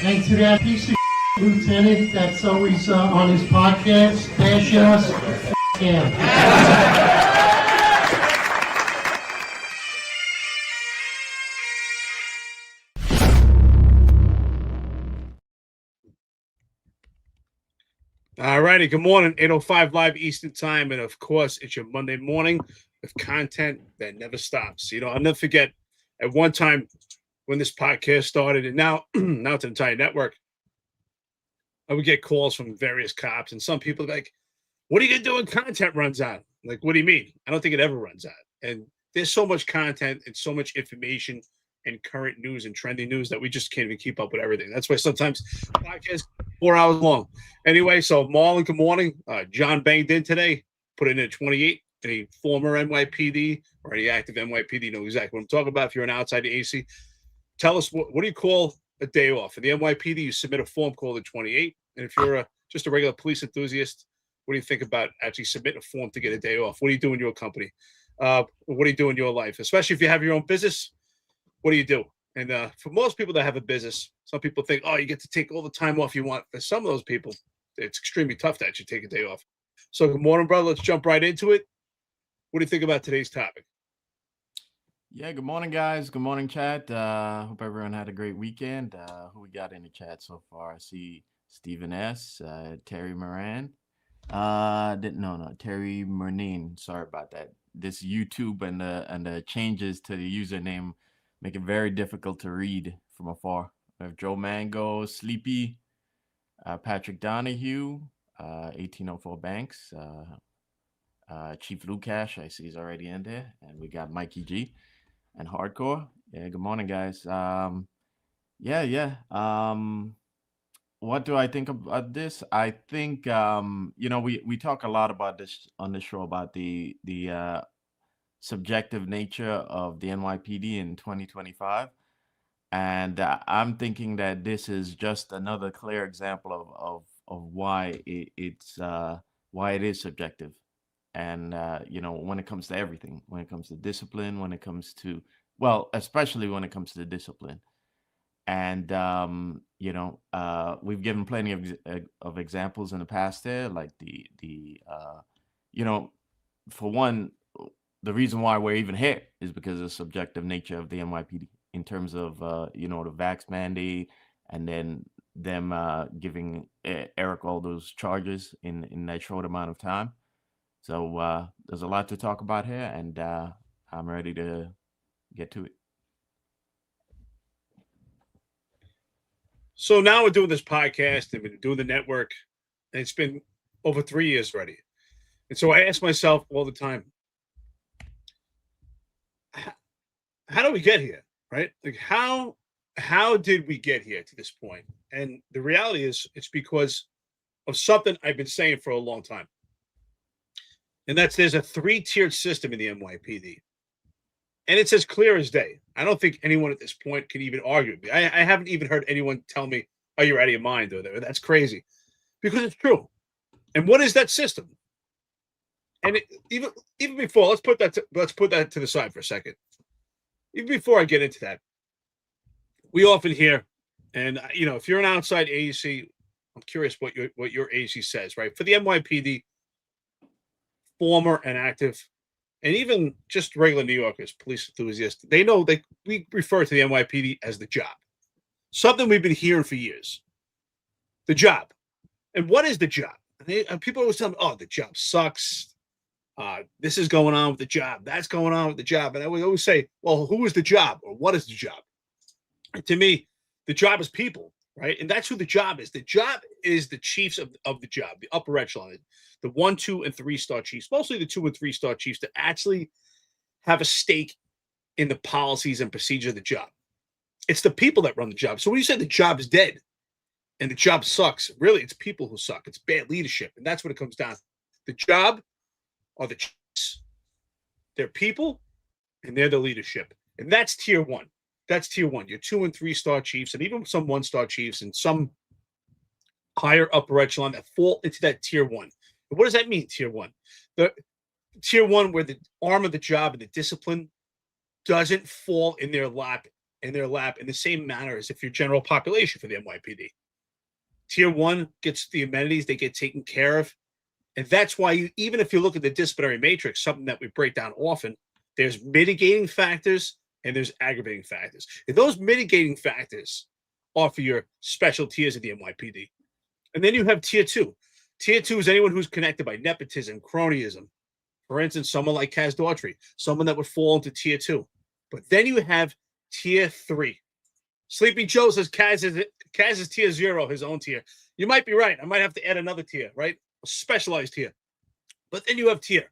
And to that piece of lieutenant that's always on his podcast, bash us, him. All righty. Good morning. 8:05 live Eastern time. And of course, it's your Monday morning with content that never stops. You know, I'll never forget at one time when this podcast started, and now it's an entire network. I would get calls from various cops, and some people are like, "What are you gonna do when content runs out?" I'm like, what do you mean? I don't think it ever runs out. And there's so much content and so much information and current news and trending news that we just can't even keep up with everything. That's why sometimes podcasts 4 hours long. Anyway, so Marlon, good morning. John banged in today, put in at 28. Any former NYPD or any active NYPD know exactly what I'm talking about. If you're an outside agency, tell us what do you call a day off? For the NYPD, you submit a form called a 28. And if you're just a regular police enthusiast, what do you think about actually submitting a form to get a day off? What do you do in your company? What do you do in your life? Especially if you have your own business, what do you do? And for most people that have a business, some people think, oh, you get to take all the time off you want. For some of those people, it's extremely tough to actually take a day off. So good morning, brother. Let's jump right into it. What do you think about today's topic? Yeah, good morning, guys. Good morning, chat. Hope everyone had a great weekend. Who we got in the chat so far? I see Stephen S., Terry Moran. Terry Murnane. Sorry about that. This YouTube and the changes to the username make it very difficult to read from afar. We have Joe Mango, Sleepy, Patrick Donahue, 1804 Banks, Chief Lukash, I see he's already in there, and we got Mikey G and Hardcore. Yeah, good morning, guys. What do I think about this? I think we talk a lot about this on the show about the subjective nature of the NYPD in 2025, and I'm thinking that this is just another clear example of why it is subjective. And when it comes to everything, when it comes to discipline, when it comes to especially when it comes to discipline. And we've given plenty of examples in the past there, like for one, the reason why we're even here is because of the subjective nature of the NYPD in terms of the vax mandate, and then them giving Eric all those charges in that short amount of time. So there's a lot to talk about here, and I'm ready to get to it. So now we're doing this podcast and we're doing the network, and it's been over 3 years already. And so I ask myself all the time, how do we get here, right? Like how did we get here to this point? And the reality is it's because of something I've been saying for a long time. And there's a 3-tiered system in the NYPD. And it's as clear as day. I don't think anyone at this point can even argue with me. I haven't even heard anyone tell me, oh, you're out of your mind, or that's crazy. Because it's true. And what is that system? And even before, let's put that to the side for a second. Even before I get into that, we often hear, and if you're an outside agency, I'm curious what your agency says, right? For the NYPD, former and active, and even just regular New Yorkers, police enthusiasts, they know we refer to the NYPD as the job. Something we've been hearing for years. The job. And what is the job? And people always tell me, oh, the job sucks. This is going on with the job. That's going on with the job. And I would always say, well, who is the job, or what is the job? And to me, the job is people, right? And that's who the job is. The job is the chiefs of the job, the upper echelon, the 1, 2, and 3-star chiefs, mostly the 2 and 3-star chiefs, to actually have a stake in the policies and procedure of the job. It's the people that run the job. So when you say the job is dead and the job sucks, really, it's people who suck. It's bad leadership. And that's what it comes down to. The job are the chiefs. They're people, and they're the leadership. And that's tier 1. That's tier 1. Your 2 and 3-star chiefs, and even some 1-star chiefs, and some higher upper echelon that fall into that tier 1. And what does that mean, tier 1? The tier 1, where the arm of the job and the discipline doesn't fall in their lap in their lap in the same manner as if you're general population for the NYPD. Tier 1 gets the amenities, they get taken care of. And that's why even if you look at the disciplinary matrix, something that we break down often, there's mitigating factors and there's aggravating factors. And those mitigating factors are for your special tiers of the NYPD. And then you have tier 2. Tier 2 is anyone who's connected by nepotism, cronyism. For instance, someone like Kaz Daughtry, someone that would fall into tier 2. But then you have tier 3. Sleepy Joe says Kaz is tier 0, his own tier. You might be right. I might have to add another tier, right? A specialized tier. But then you have tier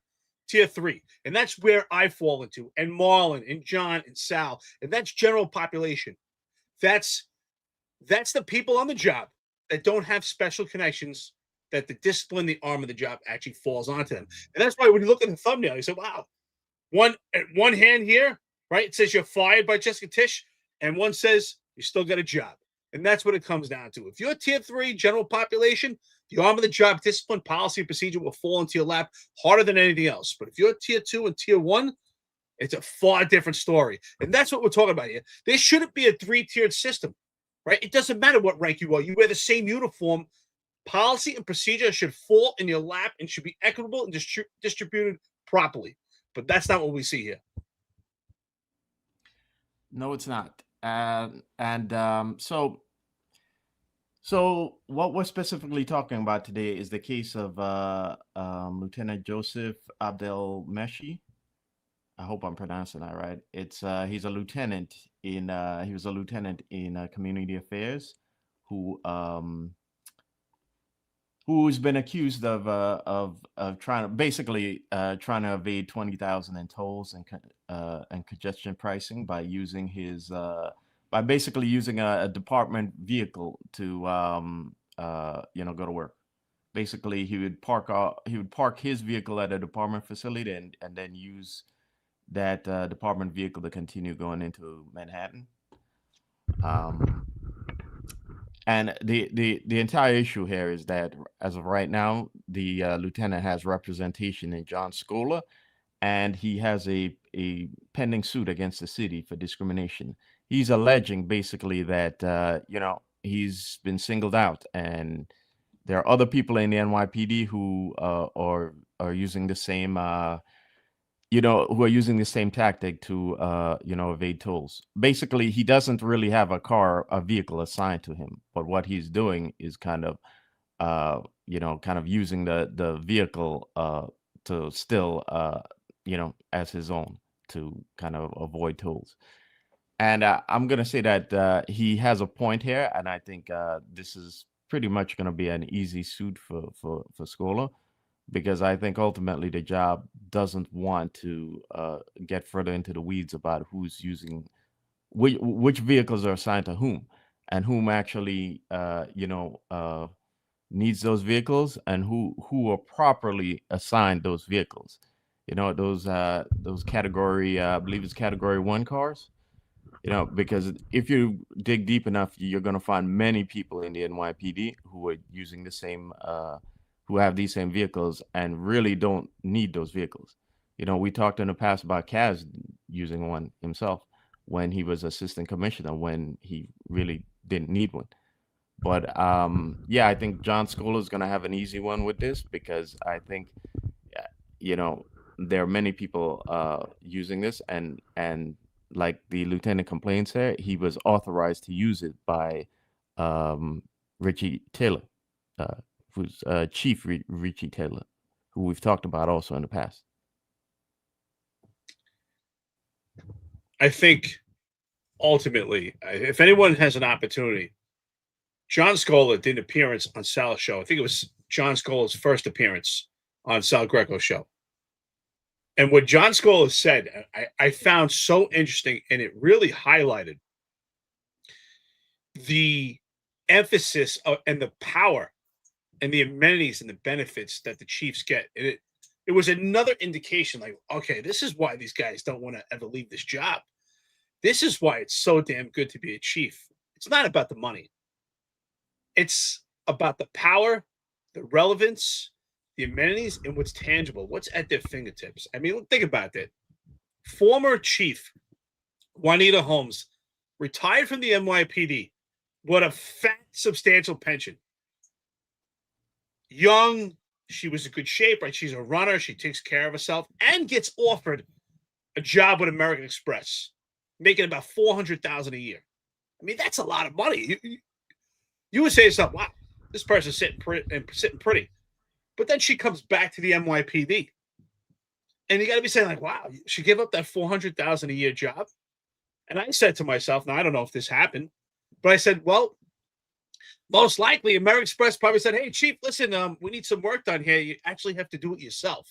3. And that's where I fall into. And Marlon and John and Sal. And that's general population. That's the people on the job that don't have special connections, that the discipline, the arm of the job actually falls onto them. And that's why when you look at the thumbnail, you say, wow, one hand here, right? It says you're fired by Jessica Tisch, and one says you still got a job. And that's what it comes down to. If you're tier 3, general population, the arm of the job, discipline, policy, and procedure will fall into your lap harder than anything else. But if you're tier 2 and tier 1, it's a far different story. And that's what we're talking about here. There shouldn't be a 3-tiered system, right? It doesn't matter what rank you are. You wear the same uniform. Policy and procedure should fall in your lap and should be equitable and distributed properly. But that's not what we see here. No, it's not. So what we're specifically talking about today is the case of Lieutenant Joseph Abdelmeshi. I hope I'm pronouncing that right. It's he's a lieutenant in he was a lieutenant in community affairs who's been accused of trying to evade 20,000 in tolls and congestion pricing by using his by basically using a department vehicle to go to work. Basically, he would park his vehicle at a department facility and then use that department vehicle to continue going into Manhattan. And the entire issue here is that as of right now, the lieutenant has representation in John Scola, and he has a pending suit against the city for discrimination. He's alleging basically that he's been singled out, and there are other people in the NYPD who are using the same who are using the same tactic to evade tolls. Basically, he doesn't really have a vehicle assigned to him, but what he's doing is kind of using the vehicle to still as his own to kind of avoid tolls. And I'm gonna say that he has a point here, and I think this is pretty much gonna be an easy suit for Scola, because I think ultimately the job doesn't want to get further into the weeds about who's using which vehicles are assigned to whom, and whom actually needs those vehicles, and who are properly assigned those vehicles. Those category I believe it's category 1 cars. Because if you dig deep enough, you're going to find many people in the NYPD who are using the same who have these same vehicles and really don't need those vehicles. We talked in the past about Kaz using one himself when he was assistant commissioner, when he really didn't need one. But I think John Scola is going to have an easy one with this, because I think there are many people using this, and like the lieutenant complains there, he was authorized to use it by Richie Taylor, who's Chief Richie Taylor, who we've talked about also in the past. I think ultimately, if anyone has an opportunity, John Scola did an appearance on Sal's show. I think it was John Scola's first appearance on Sal Greco's show. And what John Scola said, I found so interesting, and it really highlighted the emphasis and the power and the amenities and the benefits that the Chiefs get. And it was another indication, like, okay, this is why these guys don't want to ever leave this job. This is why it's so damn good to be a chief. It's not about the money. It's about the power, the relevance, the amenities, and what's tangible, what's at their fingertips. I mean, think about that. Former Chief Juanita Holmes retired from the NYPD. What a fat, substantial pension. Young, she was in good shape, right? She's a runner. She takes care of herself and gets offered a job with American Express, making about $400,000 a year. I mean, that's a lot of money. You would say to yourself, wow, this person's sitting pretty. But then she comes back to the NYPD. And you got to be saying, like, wow, she gave up that $400,000 a year job. And I said to myself, now I don't know if this happened, but I said, well, most likely American Express probably said, hey, chief, listen, we need some work done here. You actually have to do it yourself,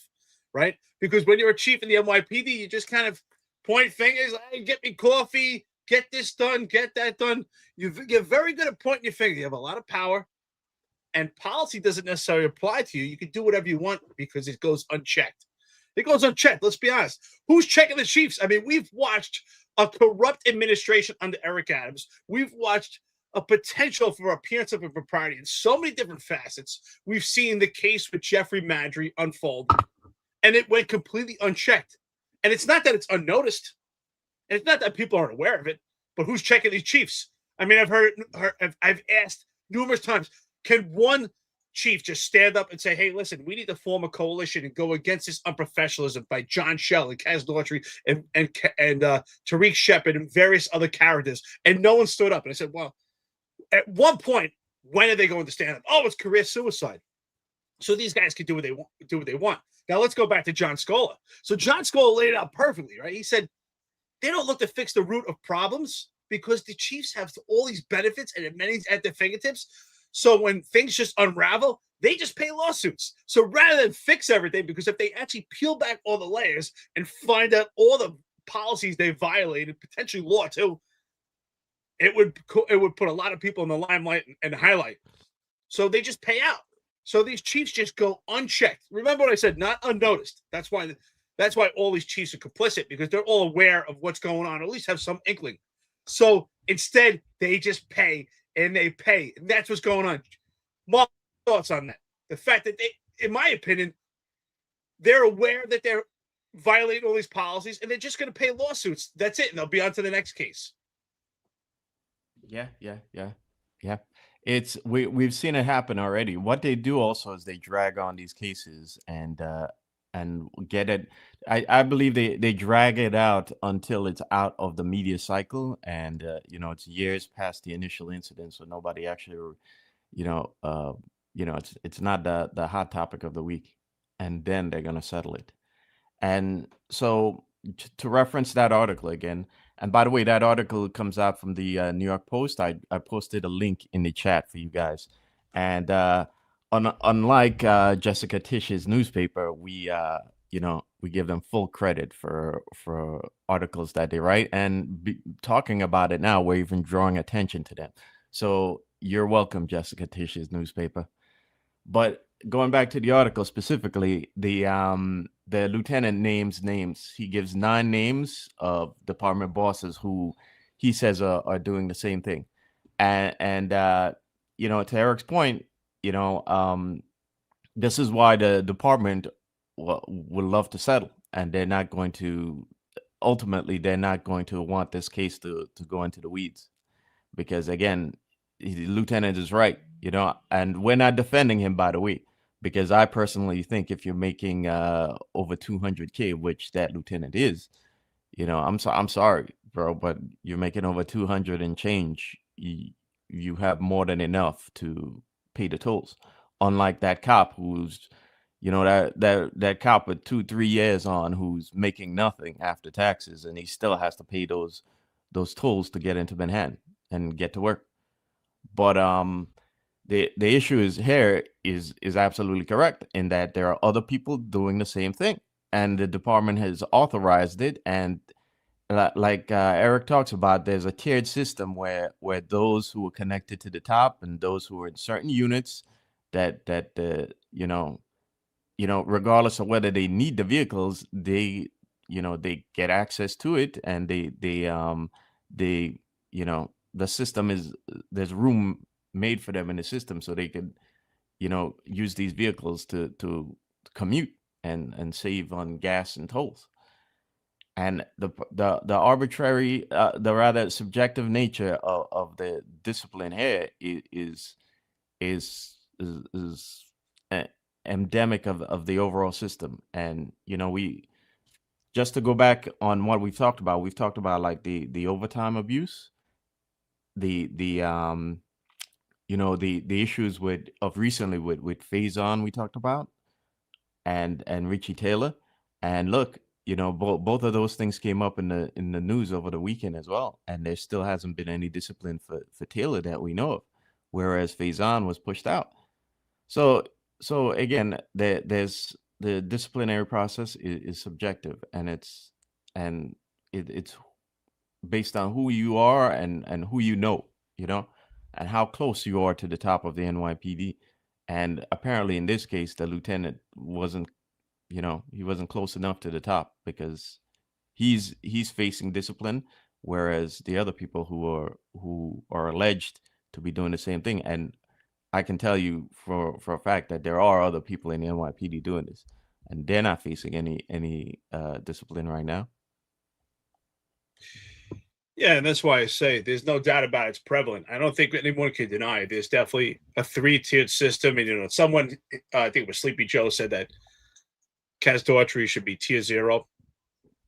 right? Because when you're a chief in the NYPD, you just kind of point fingers, hey, get me coffee, get this done, get that done. You're very good at pointing your finger. You have a lot of power, and policy doesn't necessarily apply to you. You can do whatever you want because it goes unchecked. It goes unchecked. Let's be honest. Who's checking the chiefs? I mean, we've watched a corrupt administration under Eric Adams. We've watched a potential for appearance of impropriety in so many different facets. We've seen the case with Jeffrey Madry unfold, and it went completely unchecked. And it's not that it's unnoticed, and it's not that people aren't aware of it, but who's checking these chiefs? I mean, I've asked numerous times, can one chief just stand up and say, hey, listen, we need to form a coalition and go against this unprofessionalism by John Shell and Kaz Daughtry and Tariq Shepard and various other characters? And no one stood up. And I said, well, at one point, when are they going to stand up? Oh, it's career suicide. So these guys can do what they want. Now let's go back to John Scola. So John Scola laid it out perfectly, right? He said they don't look to fix the root of problems because the chiefs have all these benefits and amenities at their fingertips. So when things just unravel, they just pay lawsuits. So rather than fix everything, because if they actually peel back all the layers and find out all the policies they violated, potentially law too, it would put a lot of people in the limelight and highlight. So they just pay out. So these chiefs just go unchecked. Remember what I said, not unnoticed. That's why all these chiefs are complicit, because they're all aware of what's going on, or at least have some inkling. So instead, they just pay. And they pay. And that's what's going on. My thoughts on that. The fact that they, in my opinion, they're aware that they're violating all these policies and they're just going to pay lawsuits. That's it. And they'll be on to the next case. Yeah. We've seen it happen already. What they do also is they drag on these cases and get it. I believe they drag it out until it's out of the media cycle, and it's years past the initial incident, so nobody actually it's not the hot topic of the week, and then they're gonna settle it. And so to reference that article again, and by the way, that article comes out from the New York Post. I posted a link in the chat for you guys, and unlike Jessica Tisch's newspaper, we give them full credit for articles that they write, and talking about it now, we're even drawing attention to them. So you're welcome, Jessica Tisch's newspaper. But going back to the article specifically, the lieutenant names names. He gives 9 names of department bosses who he says are doing the same thing, and to Eric's point, this is why the department would love to settle, and they're not going to want this case to go into the weeds, because again, the lieutenant is right, and we're not defending him, by the way, because I personally think if you're making over 200K, which that lieutenant is, I'm sorry, bro, but you're making over 200 and change. You have more than enough to pay the tolls. Unlike that cop who's, that cop with 2-3 years on, who's making nothing after taxes, and he still has to pay those tolls to get into Manhattan and get to work. But the issue is absolutely correct in that there are other people doing the same thing, and the department has authorized it. And like Eric talks about, there's a tiered system where those who are connected to the top and those who are in certain units that regardless of whether they need the vehicles, they get access to it, and the system is, there's room made for them in the system so they could use these vehicles to commute and save on gas and tolls. And the arbitrary, the rather subjective nature of the discipline here is e- endemic of the overall system. And we just to go back on what we've talked about like the overtime abuse, the the issues of recently with Faison we talked about, and Richie Taylor. And look, both of those things came up in the news over the weekend as well, and there still hasn't been any discipline for Taylor that we know of, whereas Faison was pushed out. So again, there's the disciplinary process is subjective, and it's based on who you are and who and how close you are to the top of the NYPD. And apparently, in this case, the lieutenant wasn't, he wasn't close enough to the top, because he's facing discipline, whereas the other people who are alleged to be doing the same thing. And I can tell you for a fact that there are other people in the NYPD doing this, and they're not facing any discipline right now. Yeah, and that's why I say there's no doubt about it's prevalent. I don't think anyone can deny it. There's definitely a three-tiered system, and someone, I think it was Sleepy Joe, said that Kaz Daughtry should be tier 0.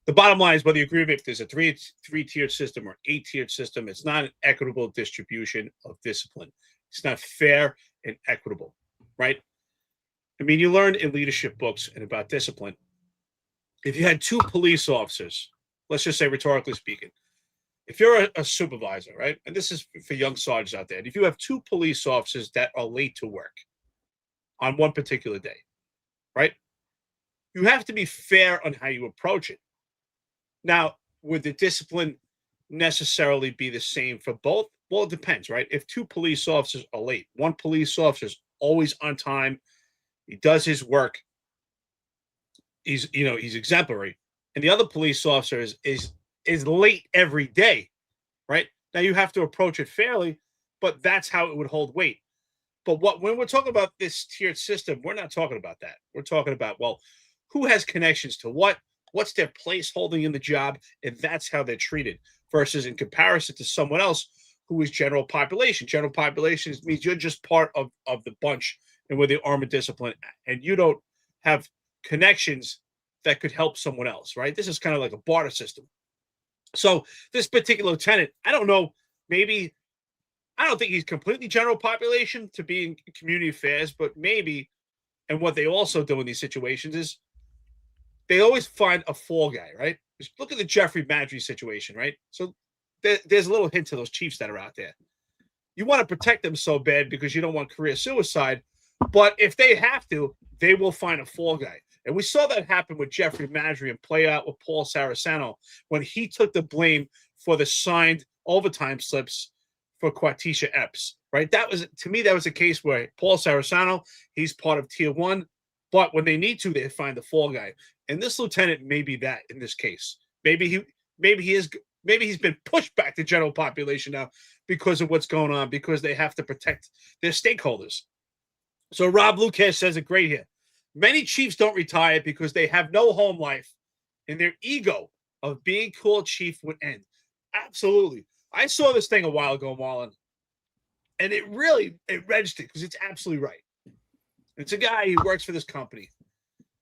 The bottom line is, whether you agree with it, if there's a three-tiered system or 8-tiered system, it's not an equitable distribution of discipline. It's not fair and equitable, right? I mean, you learned in leadership books and about discipline, if you had 2 police officers, let's just say rhetorically speaking, if you're a supervisor, right, and this is for young sergeants out there, if you have 2 police officers that are late to work on one particular day, right, you have to be fair on how you approach it. Now, would the discipline necessarily be the same for both? Well, it depends, right? If 2 police officers are late, one police officer is always on time, he does his work, he's exemplary, and the other police officer is late every day, right? Now you have to approach it fairly, but that's how it would hold weight. But when we're talking about this tiered system, we're not talking about that. We're talking about, well, who has connections to what's their place holding in the job, and that's how they're treated, versus in comparison to someone else who is general population. General population means you're just part of the bunch, and with the arm of discipline, and you don't have connections that could help someone else, right? This is kind of like a barter system. So this particular lieutenant, I don't know, maybe, I don't think he's completely general population to be in community affairs, but maybe, and what they also do in these situations is they always find a fall guy, right? Just look at the Jeffrey Madry situation, right? So there's a little hint to those chiefs that are out there. You want to protect them so bad because you don't want career suicide, but if they have to, they will find a fall guy. And we saw that happen with Jeffrey Madry and play out with Paul Saraceno when he took the blame for the signed overtime slips for Quatisha Epps, right? That was, to me, that was a case where Paul Saraceno, he's part of tier 1, but when they need to, they find the fall guy. And this lieutenant may be that in this case. Maybe he's been pushed back to general population now because of what's going on, because they have to protect their stakeholders. So Rob Lukash says it great here. Many chiefs don't retire because they have no home life, and their ego of being called chief would end. Absolutely. I saw this thing a while ago, Marlon, and it registered, because it's absolutely right. It's a guy who works for this company,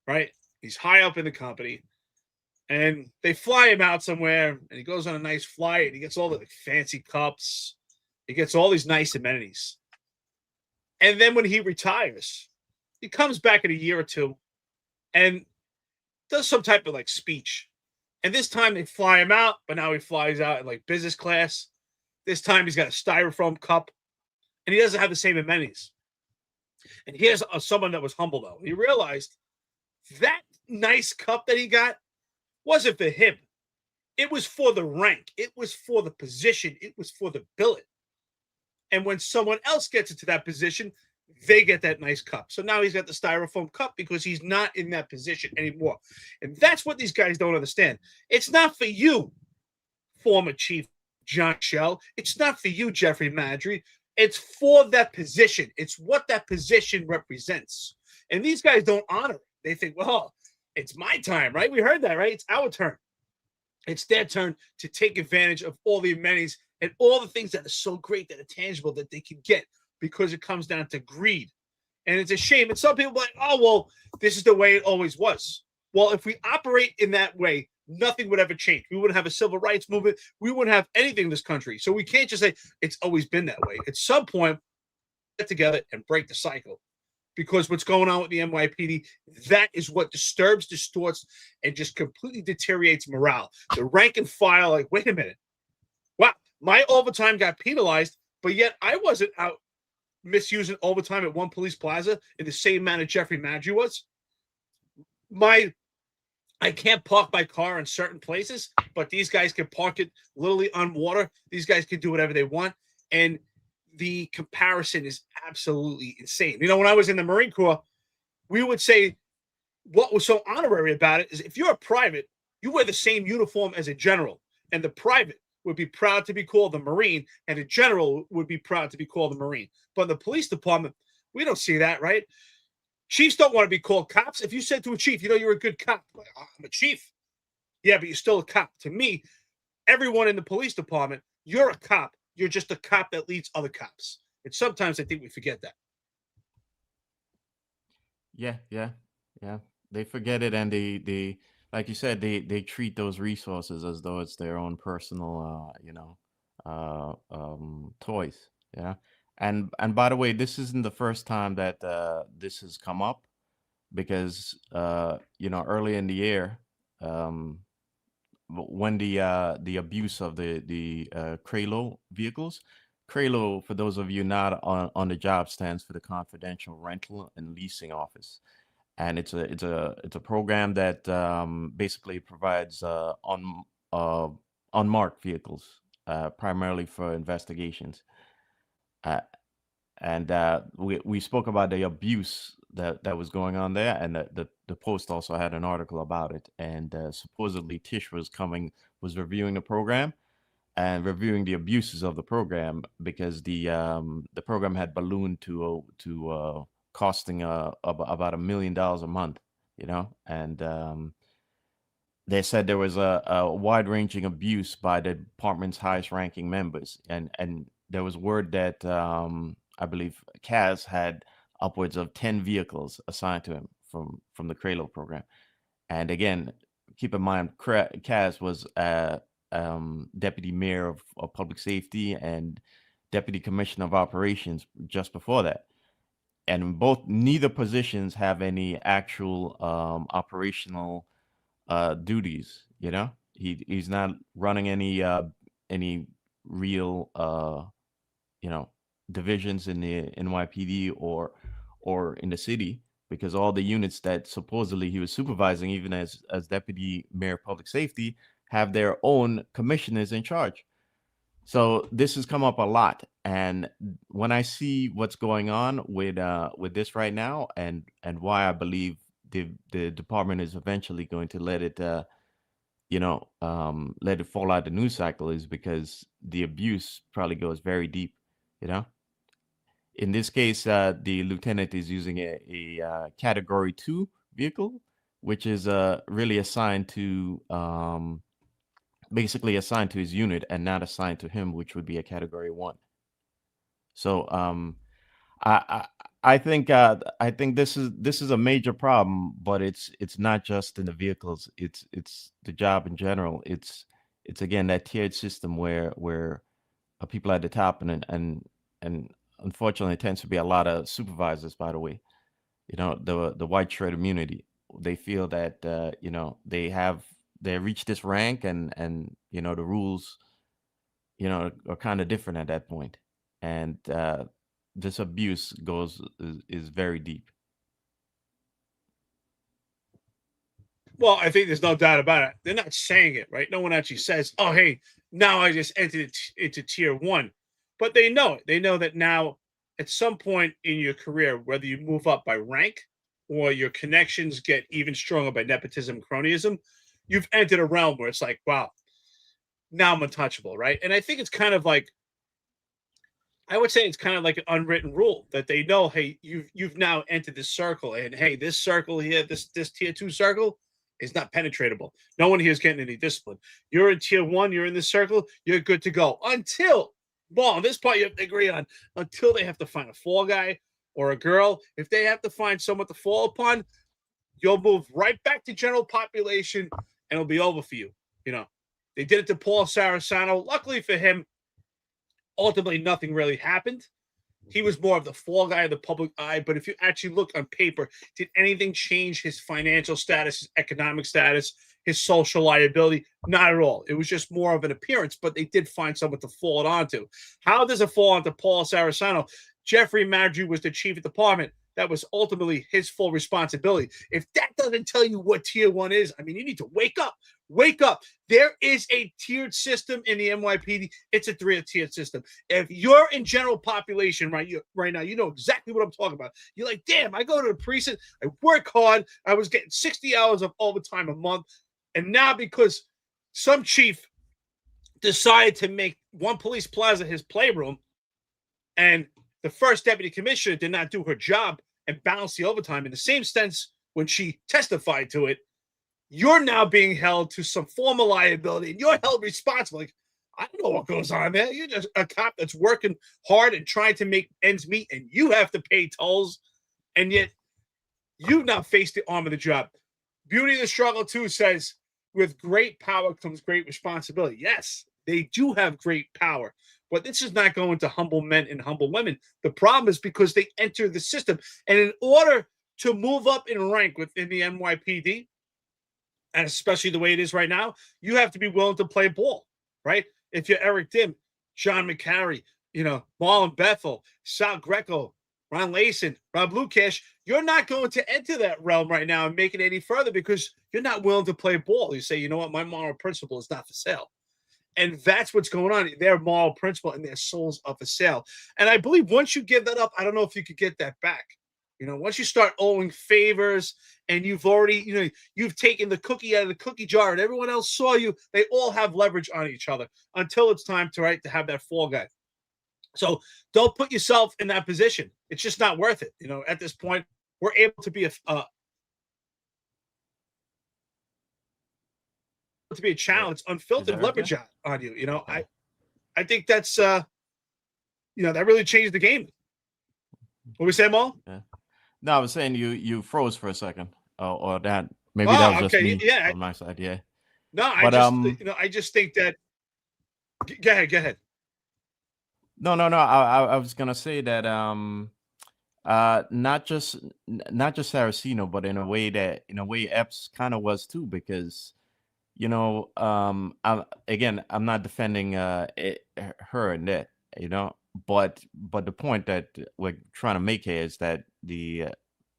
right? He's high up in the company, and they fly him out somewhere, and he goes on a nice flight, and he gets all the fancy cups. He gets all these nice amenities. And then when he retires, he comes back in a year or two and does some type of speech. And this time they fly him out, but now he flies out in business class. This time he's got a styrofoam cup, and he doesn't have the same amenities. And here's someone that was humble, though. He realized that nice cup that he got wasn't for him. It was for the rank. It was for the position. It was for the billet. And when someone else gets into that position, they get that nice cup. So now he's got the styrofoam cup because he's not in that position anymore. And that's what these guys don't understand. It's not for you, former Chief John Shell. It's not for you, Jeffrey Madry. It's for that position. It's what that position represents. And these guys don't honor it. They think, well, it's my time, right? We heard that, right? It's our turn. It's their turn to take advantage of all the amenities and all the things that are so great, that are tangible, that they can get, because it comes down to greed. And it's a shame. And some people are like, oh, well, this is the way it always was. Well, if we operate in that way, nothing would ever change. We wouldn't have a civil rights movement. We wouldn't have anything in this country. So we can't just say it's always been that way. At some point, get together and break the cycle. Because what's going on with the NYPD, that is what disturbs, distorts, and just completely deteriorates morale. The rank and file, like, wait a minute. Wow, my overtime got penalized, but yet I wasn't out misusing overtime at one police plaza in the same manner Jeffrey Maggi was. I can't park my car in certain places, but these guys can park it literally on water. These guys can do whatever they want. And the comparison is absolutely insane. You know, when I was in the Marine Corps, we would say what was so honorary about it is if you're a private, you wear the same uniform as a general, and the private would be proud to be called the Marine, and the general would be proud to be called the Marine. But in the police department, we don't see that, right? Chiefs don't want to be called cops. If you said to a chief, you know, you're a good cop, like, oh, I'm a chief. Yeah, but you're still a cop. To me, everyone in the police department, you're a cop. You're just a cop that leads other cops. And sometimes I think we forget that. Yeah, yeah, yeah. They forget it, and they like you said, they treat those resources as though it's their own personal, toys. Yeah, and by the way, this isn't the first time that this has come up, because early in the year, um, when the abuse of the Cralo vehicles. Cralo, for those of you not on the job, stands for the Confidential Rental and Leasing Office, and it's a program that basically provides uh, unmarked vehicles, primarily for investigations. Uh, and we spoke about the abuse that was going on there, and the Post also had an article about it. And supposedly Tish was reviewing the program and reviewing the abuses of the program, because the program had ballooned to costing about $1 million a month, and they said there was a wide-ranging abuse by the department's highest-ranking members, and there was word that I believe Kaz had upwards of 10 vehicles assigned to him from the Cralo program. And again, keep in mind, Kaz was deputy mayor of public safety and deputy commissioner of operations just before that. And neither positions have any actual operational duties. He's not running any real divisions in the NYPD or in the city, because all the units that supposedly he was supervising, even as deputy mayor of public safety, have their own commissioners in charge. So this has come up a lot, and when I see what's going on with this right now, and why I believe the department is eventually going to let it let it fall out the news cycle, is because the abuse probably goes very deep. In this case, the lieutenant is using a Category 2 vehicle, which is really assigned to basically assigned to his unit and not assigned to him, which would be a Category 1. So I I think this is a major problem, but it's not just in the vehicles. It's the job in general. It's again that tiered system where people at the top, and unfortunately it tends to be a lot of supervisors. By the way, the white shirt immunity. They feel that they reach this rank, and the rules are kind of different at that point, and this abuse is very deep. Well, I think there's no doubt about it. They're not saying it, right? No one actually says, "Oh, hey, now I just entered into tier 1," but they know it. They know that now, at some point in your career, whether you move up by rank or your connections get even stronger by nepotism, cronyism, you've entered a realm where it's like, wow, now I'm untouchable, right? And I think it's kind of like, I would say it's kind of like an unwritten rule that they know, hey, you've now entered this circle, and hey, this circle here, this tier 2 circle, is not penetratable. No one here is getting any discipline. You're in tier 1, you're in the circle, you're good to go. Until, well, this part you have to agree on, until they have to find a fall guy or a girl. If they have to find someone to fall upon, you'll move right back to general population and it'll be over for you. They did it to Paul Saraceno. Luckily for him, ultimately nothing really happened. He was more of the fall guy in the public eye. But if you actually look on paper, did anything change his financial status, his economic status, his social liability? Not at all. It was just more of an appearance, but they did find someone to fall it onto. How does it fall onto Paul Saraceno? Jeffrey Madry was the chief of department. That was ultimately his full responsibility. If that doesn't tell you what tier 1 is, I mean, you need to wake up. Wake up. There is a tiered system in the NYPD. It's a 3-tiered system. If you're in general population right now, you know exactly what I'm talking about. You're like, damn, I go to the precinct, I work hard, I was getting 60 hours of overtime a month, and now because some chief decided to make one police plaza his playroom, and the first deputy commissioner did not do her job and balance the overtime in the same sense when she testified to it, you're now being held to some formal liability and you're held responsible. Like, I don't know what goes on there. You're just a cop that's working hard and trying to make ends meet, and you have to pay tolls, and yet you've now faced the arm of the job. Beauty of the Struggle 2 says, with great power comes great responsibility. Yes, they do have great power, but this is not going to humble men and humble women. The problem is because they enter the system, and in order to move up in rank within the NYPD, and especially the way it is right now, you have to be willing to play ball, right? If you're Eric Dim, John McCary, Marlon Bethel, Sal Greco, Ron Layson, Rob Lukash, you're not going to enter that realm right now and make it any further because you're not willing to play ball. You say, you know what, my moral principle is not for sale. And that's what's going on. Their moral principle and their souls are for sale. And I believe once you give that up, I don't know if you could get that back. Once you start owing favors and you've already, you've taken the cookie out of the cookie jar and everyone else saw you, they all have leverage on each other until it's time to have that fall guy. So don't put yourself in that position. It's just not worth it. At this point, we're able to be a challenge, unfiltered leverage on you. I think that's that really changed the game. What we say, Mal? Yeah. No, I was saying you froze for a second, or that maybe that was just me on my side. Yeah. No, I just think that. Go ahead. No. I was gonna say that not just Saraceno, but in a way Epps kind of was too, because I'm not defending her and that, but the point that we're trying to make here is that the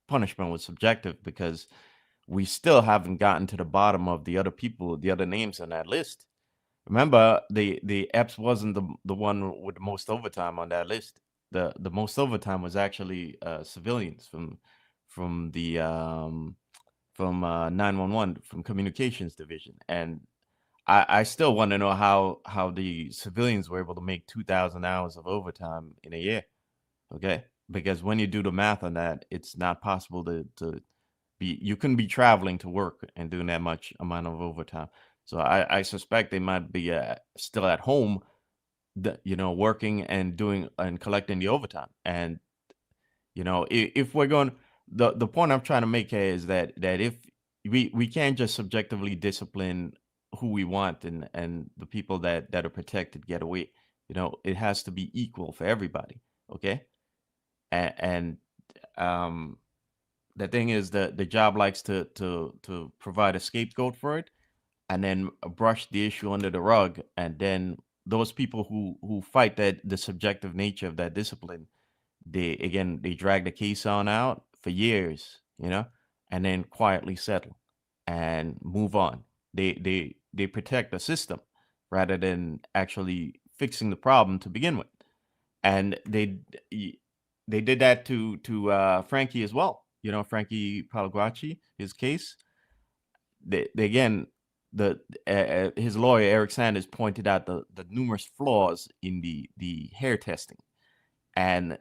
punishment was subjective, because we still haven't gotten to the bottom of the other names on that list. Remember, the Epps wasn't the one with the most overtime on that list. The most overtime was actually civilians from the 911, from communications division. And I still want to know how the civilians were able to make 2,000 hours of overtime in a year. Okay, because when you do the math on that, it's not possible to be. You couldn't be traveling to work and doing that much amount of overtime. So I suspect they might be still at home, working and doing and collecting the overtime. And if we're going, the point I'm trying to make here is that if we can't just subjectively discipline who we want and the people that are protected get away. It has to be equal for everybody. Okay. And the thing is that the job likes to provide a scapegoat for it, and then brush the issue under the rug. And then those people who fight the subjective nature of that discipline, they drag the case on out for years, and then quietly settle and move on. They protect the system rather than actually fixing the problem to begin with. And they did that to Frankie as well. Frankie Palguacci, his case. His lawyer Eric Sanders pointed out the numerous flaws in the hair testing, and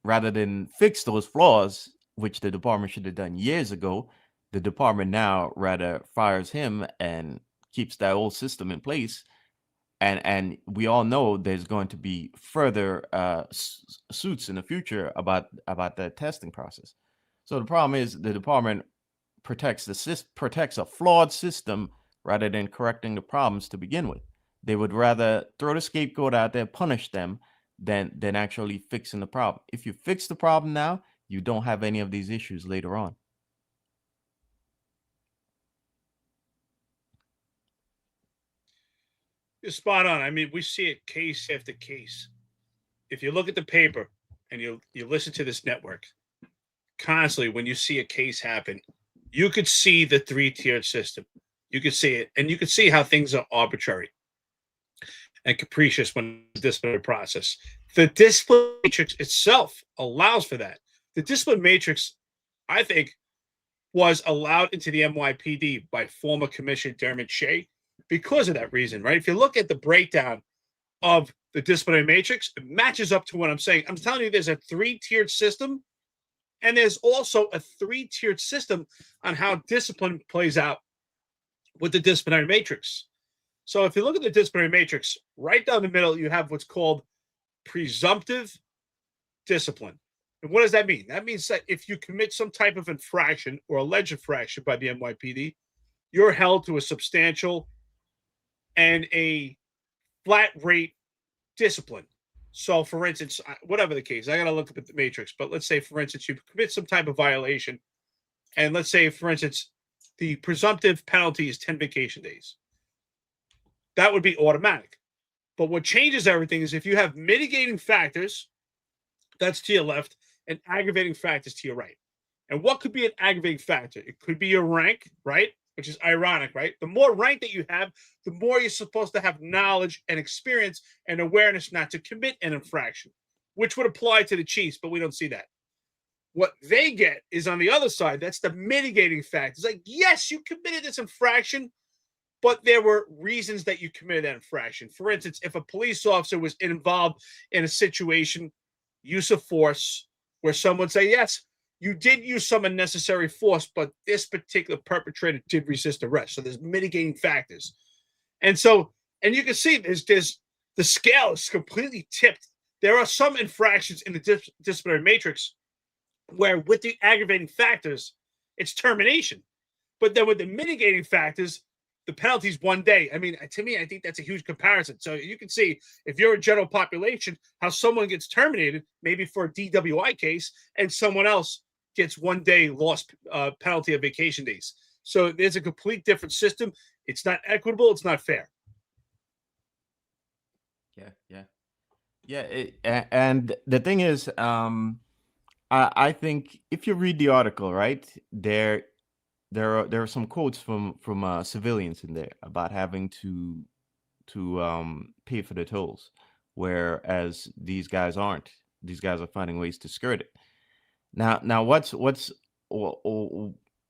rather than fix those flaws, which the department should have done years ago, the department now rather fires him and keeps that old system in place. And we all know there's going to be further suits in the future about the testing process. So the problem is the department protects protects a flawed system rather than correcting the problems to begin with. They would rather throw the scapegoat out there, punish them, than actually fixing the problem. If you fix the problem now, you don't have any of these issues later on. You're spot on. I mean, we see it case after case. If you look at the paper and you listen to this network, constantly when you see a case happen, you could see the three-tiered system. You could see it, and you could see how things are arbitrary and capricious when the disciplinary process. The discipline matrix itself allows for that. The discipline matrix, I think, was allowed into the NYPD by former Commissioner Dermot Shea because of that reason, right? If you look at the breakdown of the disciplinary matrix, it matches up to what I'm saying. I'm telling you, there's a three-tiered system, and there's also a three-tiered system on how discipline plays out with the disciplinary matrix. So if you look at the disciplinary matrix, right down the middle, you have what's called presumptive discipline. And what does that mean? That means that if you commit some type of infraction or alleged infraction by the NYPD, you're held to a substantial and a flat rate discipline. So, for instance, whatever the case, I got to look up at the matrix, but let's say, for instance, you commit some type of violation, and let's say, for instance, the presumptive penalty is 10 vacation days. That would be automatic. But what changes everything is if you have mitigating factors, that's to your left, and aggravating factors to your right. And what could be an aggravating factor? It could be your rank, right? Which is ironic, right? The more rank that you have, the more you're supposed to have knowledge and experience and awareness not to commit an infraction, which would apply to the chiefs, but we don't see that. What they get is on the other side, that's the mitigating factors. Like, yes, you committed this infraction, but there were reasons that you committed that infraction. For instance, if a police officer was involved in a situation, use of force, where someone say, yes, you did use some unnecessary force, but this particular perpetrator did resist arrest. So there's mitigating factors. And you can see there's the scale is completely tipped. There are some infractions in the disciplinary matrix where with the aggravating factors, it's termination. But then with the mitigating factors, the penalty is 1 day. I mean, to me, I think that's a huge comparison. So you can see if you're a general population, how someone gets terminated, maybe for a DWI case, and someone else gets 1 day lost penalty of vacation days. So there's a complete different system. It's not equitable. It's not fair. Yeah. And the thing is, I think if you read the article, right, there are some quotes from civilians in there about having to pay for the tolls, whereas these guys aren't. These guys are finding ways to skirt it. Now, what's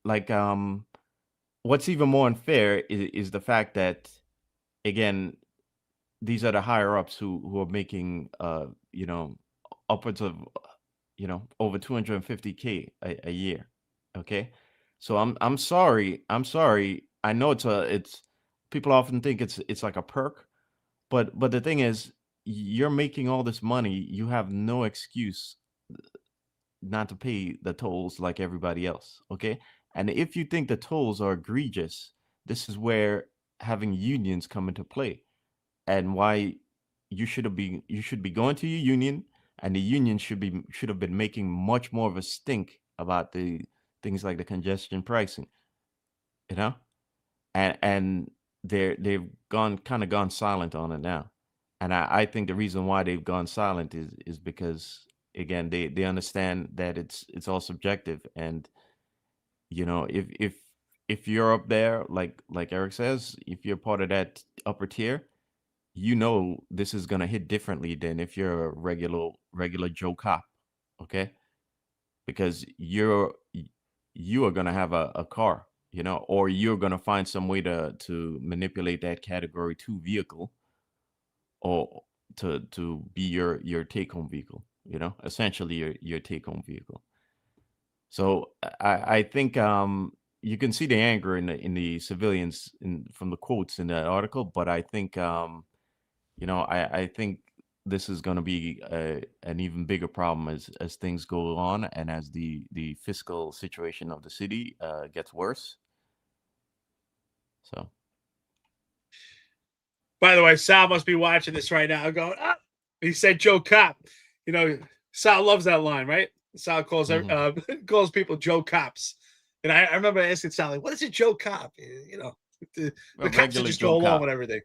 like what's even more unfair is the fact that, again, these are the higher ups who are making upwards of over 250K a year. Okay, so I'm sorry. I know it's people often think it's like a perk, but the thing is, you're making all this money. You have no excuse not to pay the tolls like everybody else. Okay, and if you think the tolls are egregious, this is where having unions come into play, and why you should be going to your union, and the union should have been making much more of a stink about the things like the congestion pricing, and they've gone silent on it now. And I think the reason why they've gone silent is because, again, they understand that it's all subjective. And if you're up there, like Eric says, if you're part of that upper tier, this is gonna hit differently than if you're a regular Joe cop. Okay, because you are gonna have a car, or you're gonna find some way to manipulate that category 2 vehicle, or to be your take-home vehicle, essentially your take-home vehicle. So I think you can see the anger in the civilians from the quotes in that article, but I think I think this is going to be an even bigger problem as things go on and as the fiscal situation of the city gets worse. So, By the way, Sal must be watching this right now, going, "Ah!" He said Joe Cop. You know, Sal loves that line, right? Sal calls calls people Joe Cops, and I remember asking Sal, like, "What is a Joe Cop?" You know, the cops that regular just Joe go along Cop. with everything.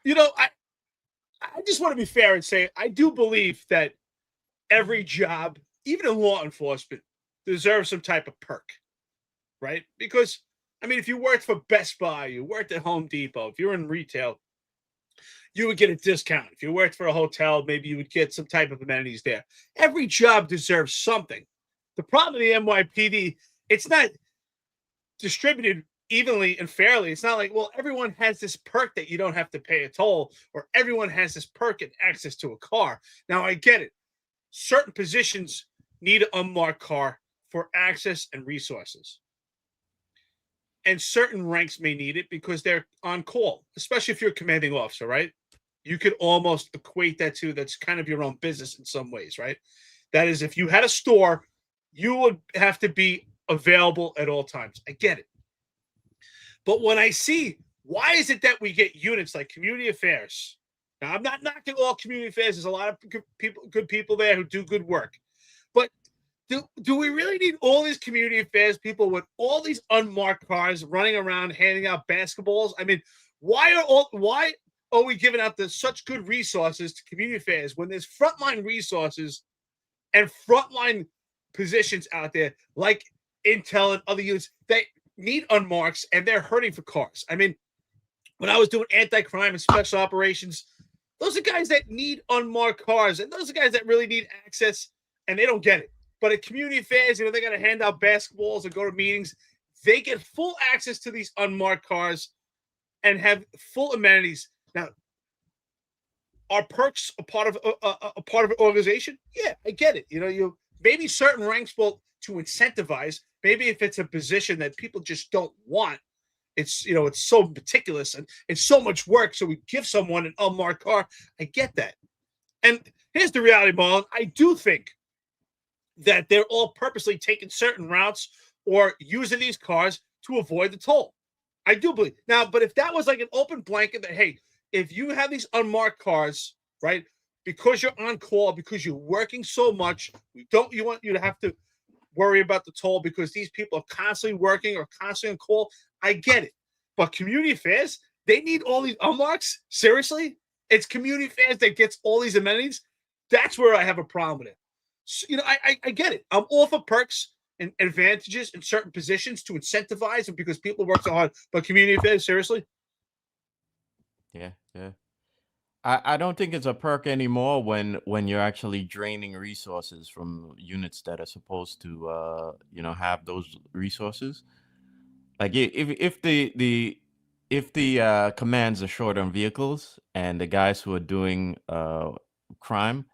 You know, I just want to be fair and say I do believe that every job, even in law enforcement, deserves some type of perk, right? Because I mean, if you worked for Best Buy, you worked at Home Depot, if you're in retail, you would get a discount. If you worked for a hotel, maybe you would get some type of amenities there. Every job deserves something. The problem with the NYPD, it's not distributed evenly and fairly. It's not like, well, everyone has this perk that you don't have to pay a toll, or everyone has this perk and access to a car. Now, I get it. Certain positions need an unmarked car for access and resources. And certain ranks may need it because they're on call, especially if you're a commanding officer, right? You could almost equate that to that's kind of your own business in some ways, right? That is, if you had a store, you would have to be available at all times. I get it. But when I see, why is it that we get units like community affairs? Now, I'm not knocking all community affairs. There's a lot of good people there who do good work. But do we really need all these community affairs people with all these unmarked cars running around handing out basketballs? I mean, why are we giving out such good resources to community affairs when there's frontline resources and frontline positions out there like Intel and other units that need unmarks and they're hurting for cars? I mean, when I was doing anti-crime and special operations, those are guys that need unmarked cars, and those are guys that really need access, and they don't get it. But at community affairs, they got to hand out basketballs and go to meetings. They get full access to these unmarked cars and have full amenities. Now, are perks a part of an organization? Yeah, I get it. You maybe certain ranks will to incentivize. Maybe if it's a position that people just don't want, it's so meticulous and it's so much work. So we give someone an unmarked car. I get that. And here's the reality, Marlon. I do think that they're all purposely taking certain routes or using these cars to avoid the toll. I do believe. Now, but if that was like an open blanket that, hey, if you have these unmarked cars, right, because you're on call, because you're working so much, we don't want you to have to worry about the toll because these people are constantly working or constantly on call. I get it. But community affairs, they need all these unmarks? Seriously? It's community affairs that gets all these amenities? That's where I have a problem with it. So, I get it. I'm all for perks and advantages in certain positions to incentivize them because people work so hard. But community affairs, seriously? Yeah. I don't think it's a perk anymore when you're actually draining resources from units that are supposed to have those resources. Like if the commands are short on vehicles and the guys who are doing crime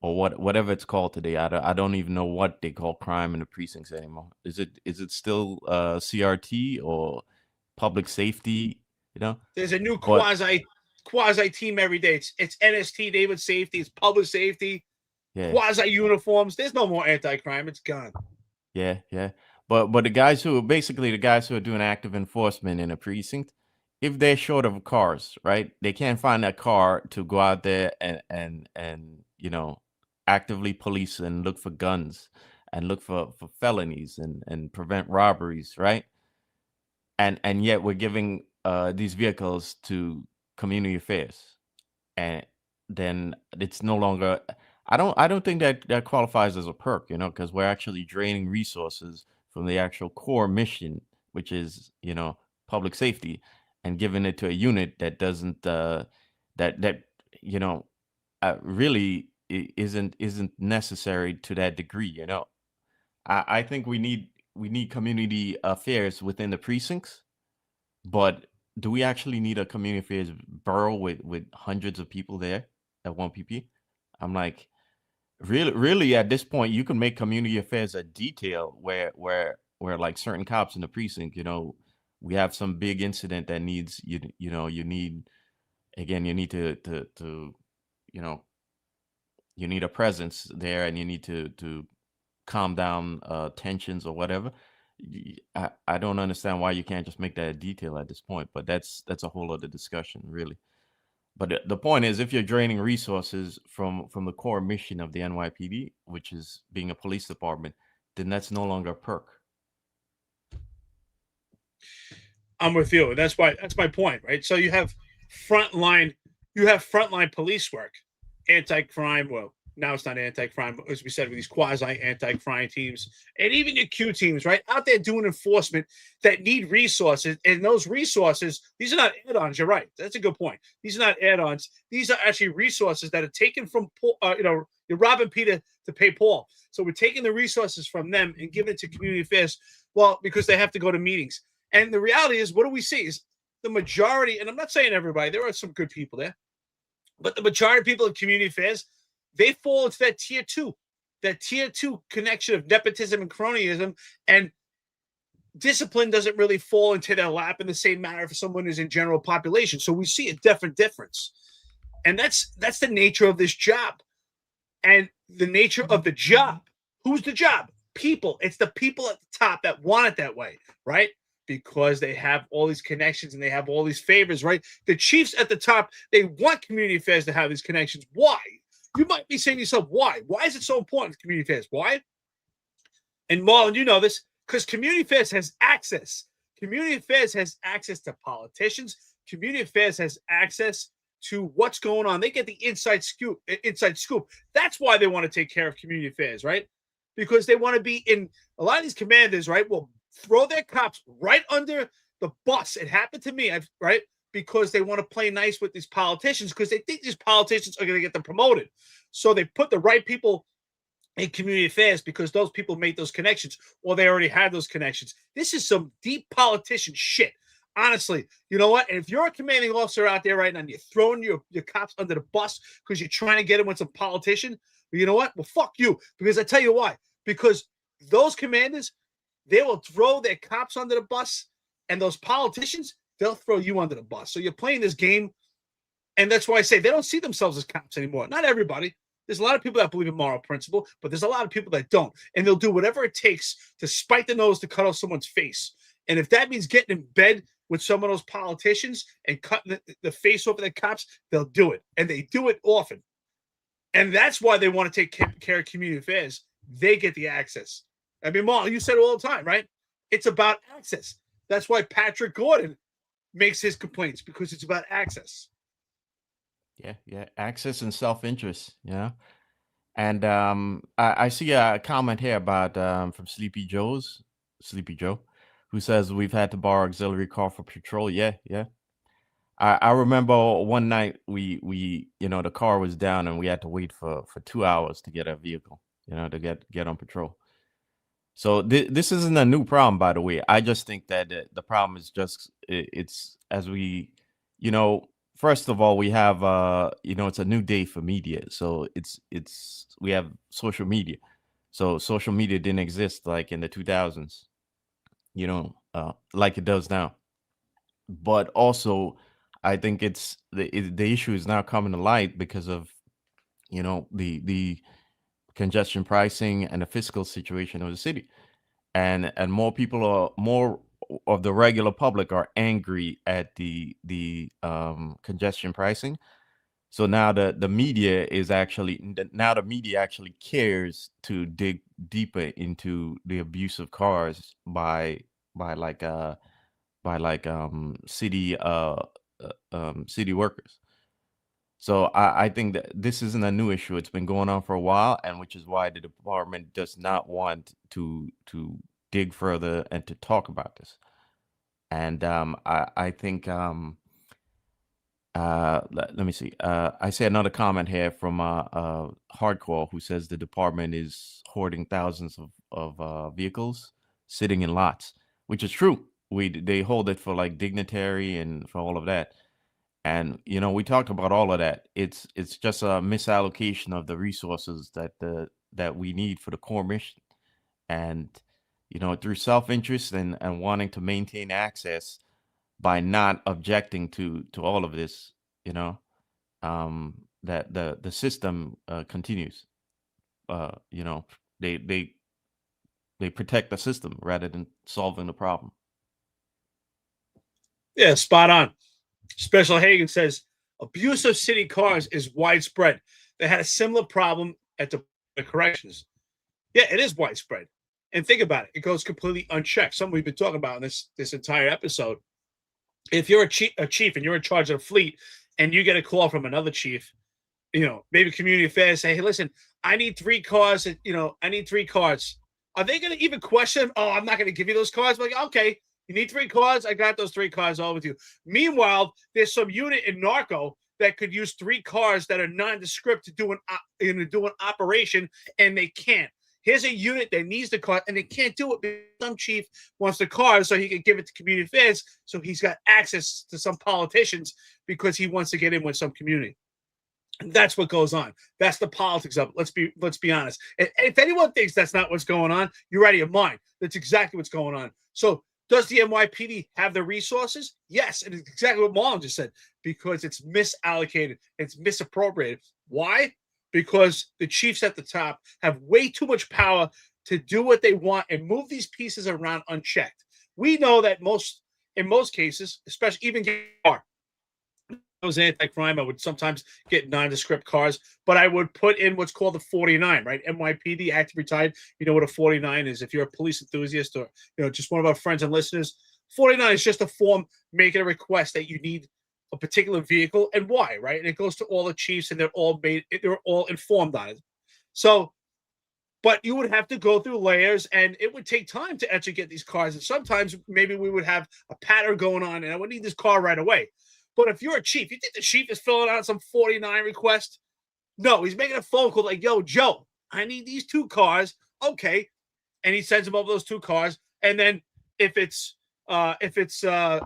or whatever it's called today, I don't even know what they call crime in the precincts anymore. Is it still CRT or public safety? There's a new But quasi team every day. It's NST, David Safety, it's public safety, yeah, quasi uniforms. There's no more anti-crime. It's gone. yeah. But the guys who are doing active enforcement in a precinct, if they're short of cars, right? They can't find a car to go out there and actively police and look for guns and look for felonies and prevent robberies, right? And yet we're giving these vehicles to community affairs, and then it's no longer. I don't think that qualifies as a perk, because we're actually draining resources from the actual core mission, which is public safety, and giving it to a unit that doesn't that really isn't necessary to that degree. I think we need community affairs within the precincts, but do we actually need a community affairs bureau with hundreds of people there at one PP? I'm like, really at this point you can make community affairs a detail where like certain cops in the precinct, we have some big incident that needs you need, again, you need to you know you need a presence there, and you need to calm down tensions or whatever. I don't understand why you can't just make that a detail at this point, but that's a whole other discussion, really. But the point is, if you're draining resources from the core mission of the NYPD, which is being a police department, then that's no longer a perk. I'm with you. That's my point, right? So you have frontline police work, anti-crime. Well, now it's not anti-crime, but as we said, with these quasi anti-crime teams and even your Q teams, right, out there doing enforcement that need resources, and those resources, these are not add-ons. You're right. That's a good point. These are not add-ons. These are actually resources that are taken from, you're robbing Peter to pay Paul. So we're taking the resources from them and giving it to community affairs. Well, because they have to go to meetings. And the reality is, what do we see is the majority, and I'm not saying everybody, there are some good people there, but the majority of people in community affairs, they fall into that tier two connection of nepotism and cronyism, and discipline doesn't really fall into their lap in the same manner for someone who's in general population. So we see a definite difference. And that's the nature of this job. And the nature of the job. Who's the job? People. It's the people at the top that want it that way, right? Because they have all these connections and they have all these favors, right? The chiefs at the top, they want community affairs to have these connections. Why? You might be saying to yourself, why? Why is it so important to community affairs? Why? And Marlon, you know this, because community affairs has access. Community affairs has access to politicians. Community affairs has access to what's going on. They get the inside scoop. That's why they want to take care of community affairs, right? Because they want to be in a lot of these commanders, right? Will throw their cops right under the bus. It happened to me, right? Because they want to play nice with these politicians because they think these politicians are going to get them promoted. So they put the right people in community affairs because those people made those connections, or they already had those connections. This is some deep politician shit. Honestly, you know what? And if you're a commanding officer out there right now and you're throwing your cops under the bus because you're trying to get them with some politician, you know what? Well, fuck you. Because I tell you why. Because those commanders, they will throw their cops under the bus, and those politicians, they'll throw you under the bus. So you're playing this game, and that's why I say they don't see themselves as cops anymore. Not everybody. There's a lot of people that believe in moral principle, but there's a lot of people that don't, and they'll do whatever it takes to spite the nose to cut off someone's face. And if that means getting in bed with some of those politicians and cutting the face off of the cops, they'll do it, and they do it often. And that's why they want to take care of community affairs. They get the access. I mean, Mark, you said it all the time, right? It's about access. That's why Patrick Gordon makes his complaints, because it's about access. Yeah, access and self-interest, And I see a comment here about from Sleepy Joe, who says we've had to borrow auxiliary car for patrol. Yeah. I remember one night we the car was down and we had to wait for 2 hours to get a vehicle, to get on patrol. So this isn't a new problem, by the way. I just think that the problem is just it's as we, first of all, we have it's a new day for media. So we have social media. So social media didn't exist like in the 2000s, like it does now. But also, I think the issue is now coming to light because of the congestion pricing and the fiscal situation of the city. And more of the regular public are angry at the congestion pricing. So now the media actually cares to dig deeper into the abuse of cars by city city workers. So I think that this isn't a new issue. It's been going on for a while, and which is why the department does not want to dig further and to talk about this. And I think let me see. I see another comment here from Hardcore, who says the department is hoarding thousands of vehicles sitting in lots, which is true. They hold it for like dignitary and for all of that. And we talked about all of that. It's just a misallocation of the resources that we need for the core mission. And through self-interest and wanting to maintain access by not objecting to all of this, that the system continues. You know, they protect the system rather than solving the problem. Yeah, spot on. Special Hagen says abuse of city cars is widespread. They had a similar problem at the corrections. Yeah, it is widespread. And think about it. It goes completely unchecked. Something we've been talking about in this entire episode. If you're a chief and you're in charge of a fleet and you get a call from another chief, maybe community affairs say, hey, listen, I need 3 cars. I need 3 cars. Are they going to even question? Oh, I'm not going to give you those cars. Like, okay, you need 3 cars. I got those 3 cars over with you. Meanwhile, there's some unit in narco that could use 3 cars that are nondescript to do an operation, and they can't. Here's a unit that needs the car, and they can't do it because some chief wants the car so he can give it to community affairs, so he's got access to some politicians because he wants to get in with some community. And that's what goes on. That's the politics of it. Let's be honest. And if anyone thinks that's not what's going on, you're out of your mind. That's exactly what's going on. So does the NYPD have the resources? Yes, and it's exactly what Marlon just said, because it's misallocated, it's misappropriated. Why? Because the chiefs at the top have way too much power to do what they want and move these pieces around unchecked. We know that in most cases, especially even I was anti-crime, I would sometimes get nondescript cars, but I would put in what's called the 49, right? NYPD, active retired. You know what a 49 is. If you're a police enthusiast or just one of our friends and listeners, 49 is just a form making a request that you need a particular vehicle and why, right? And it goes to all the chiefs and they're all informed on it. So, but you would have to go through layers and it would take time to actually get these cars. And sometimes maybe we would have a pattern going on and I would need this car right away. But if you're a chief, you think the chief is filling out some 49 request? No, he's making a phone call like, yo, Joe, I need these 2 cars. Okay. And he sends him over those 2 cars. And then if it's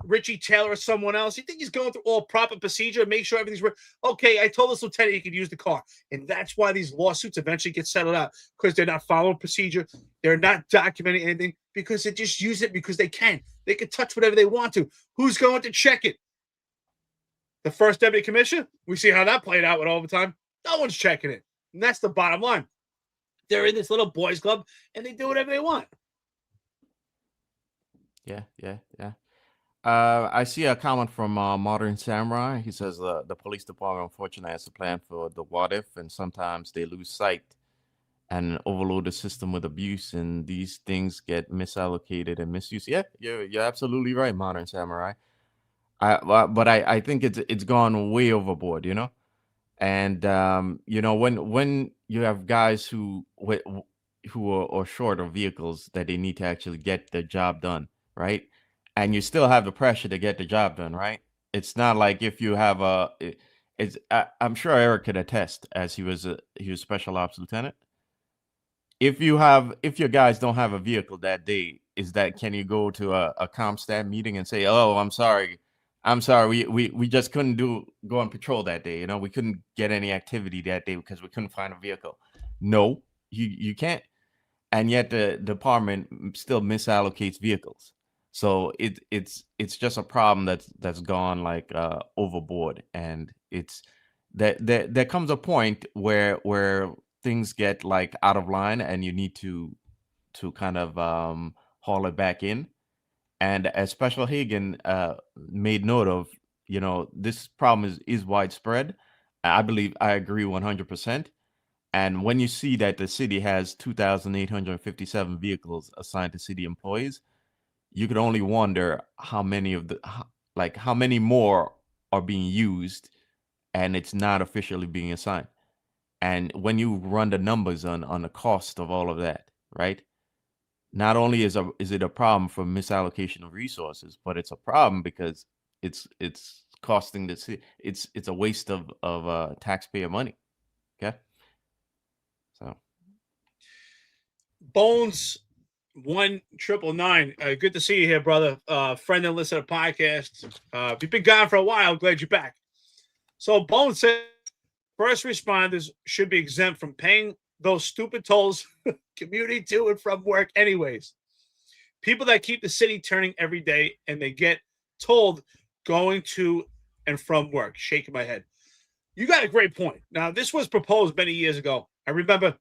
Richie Taylor or someone else, you think he's going through all proper procedure, make sure everything's okay. I told this lieutenant he could use the car. And that's why these lawsuits eventually get settled out, because they're not following procedure. They're not documenting anything because they just use it because they can. They can touch whatever they want to. Who's going to check it? The first deputy commissioner, we see how that played out with overtime. No one's checking it. And that's the bottom line. They're in this little boys club and they do whatever they want. Yeah. I see a comment from Modern Samurai. He says the police department unfortunately has a plan for the what if, and sometimes they lose sight and overload the system with abuse, and these things get misallocated and misused. Yeah, you're absolutely right, Modern Samurai. But I think it's gone way overboard, and when you have guys who are short of vehicles that they need to actually get the job done, right? And you still have the pressure to get the job done, right? It's not like if you have I'm sure Eric could attest, as he was special ops lieutenant. If your guys don't have a vehicle that day, can you go to a ComStat meeting and say, oh, I'm sorry, we just couldn't go on patrol that day. We couldn't get any activity that day because we couldn't find a vehicle. No, you can't. And yet the department still misallocates vehicles. So it's just a problem that's gone like overboard. And it's there comes a point where things get like out of line and you need to kind of haul it back in. And as Special Hagen made note of, this problem is widespread. I believe I agree 100%. And when you see that the city has 2,857 vehicles assigned to city employees, you could only wonder how many more are being used and it's not officially being assigned. And when you run the numbers on the cost of all of that, right? Not only is it a problem for misallocation of resources, but it's a problem because it's costing the city. It's a waste of taxpayer money. Okay. So Bones 1999. Good to see you here, brother. Friend and listener to the podcast. You've been gone for a while. Glad you're back. So Bone said first responders should be exempt from paying those stupid tolls commuting to and from work anyways. People that keep the city turning every day and they get told going to and from work. Shaking my head. You got a great point. Now, this was proposed many years ago. I remember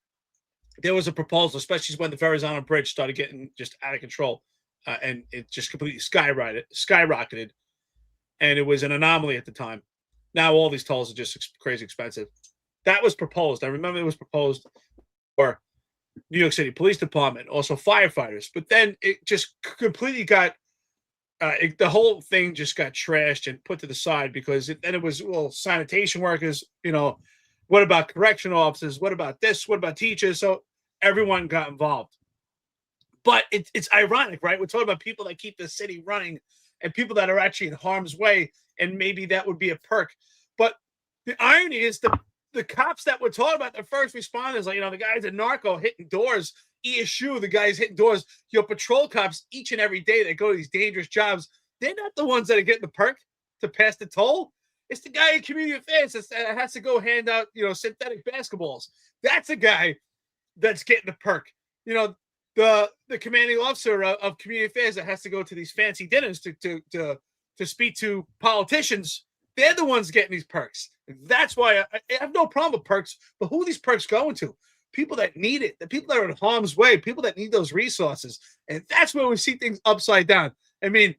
there was a proposal, especially when the Verrazano Bridge started getting just out of control, and it just completely skyrocketed, and it was an anomaly at the time. Now all these tolls are just crazy expensive. That was proposed. I remember it was proposed for New York City Police Department, also firefighters, but then it just completely got the whole thing just got trashed and put to the side because then it was, well, sanitation workers, what about correctional officers? What about this? What about teachers? So everyone got involved. But it's ironic, right? We're talking about people that keep the city running and people that are actually in harm's way, and maybe that would be a perk. But the irony is the cops that we're talking about, the first responders, like, the guys at Narco hitting doors, ESU, the guys hitting doors, your patrol cops each and every day that go to these dangerous jobs, they're not the ones that are getting the perk to pass the toll. It's the guy in community affairs that has to go hand out, synthetic basketballs. That's a guy that's getting the perk. The commanding officer of community affairs that has to go to these fancy dinners to speak to politicians. They're the ones getting these perks. That's why I have no problem with perks, but who are these perks going to? People that need it, the people that are in harm's way, people that need those resources. And that's where we see things upside down. I mean,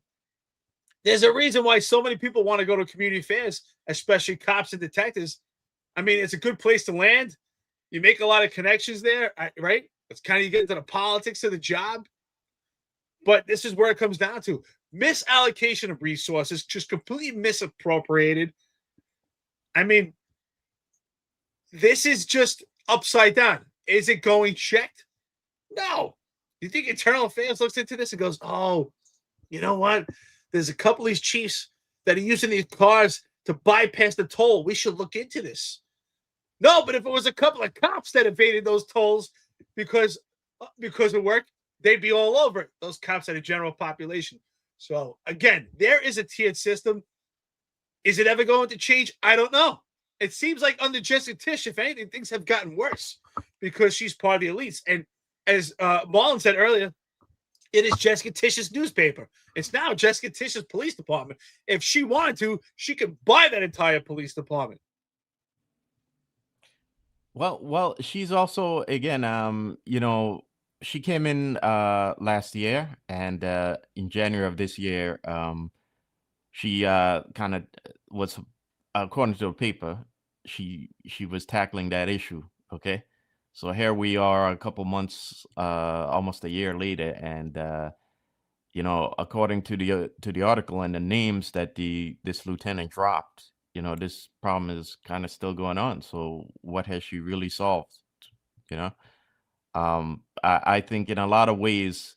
there's a reason why so many people want to go to community affairs, especially cops and detectives. I mean, it's a good place to land. You make a lot of connections there, right? It's kind of, you get into the politics of the job. But this is where it comes down to. Misallocation of resources, just completely misappropriated. I mean, this is just upside down. Is it going checked? No. You think Internal Affairs looks into this and goes, oh, you know what? There's a couple of these chiefs that are using these cars to bypass the toll. We should look into this. No, but if it was a couple of cops that evaded those tolls because of work, they'd be all over it. Those cops are the general population. So, again, there is a tiered system. Is it ever going to change? I don't know. It seems like under Jessica Tisch, if anything, things have gotten worse because she's part of the elites. And as Marlon said earlier, it is Jessica Tisch's newspaper. It's now Jessica Tisch's police department. If she wanted to, she could buy that entire police department. Well, she's also, again, she came in last year, and in January of this year, she kind of was, according to the paper, she was tackling that issue. Okay, so here we are, a couple months, almost a year later, and according to the article and the names that this lieutenant dropped, this problem is kind of still going on. So what has she really solved? You know, I think in a lot of ways,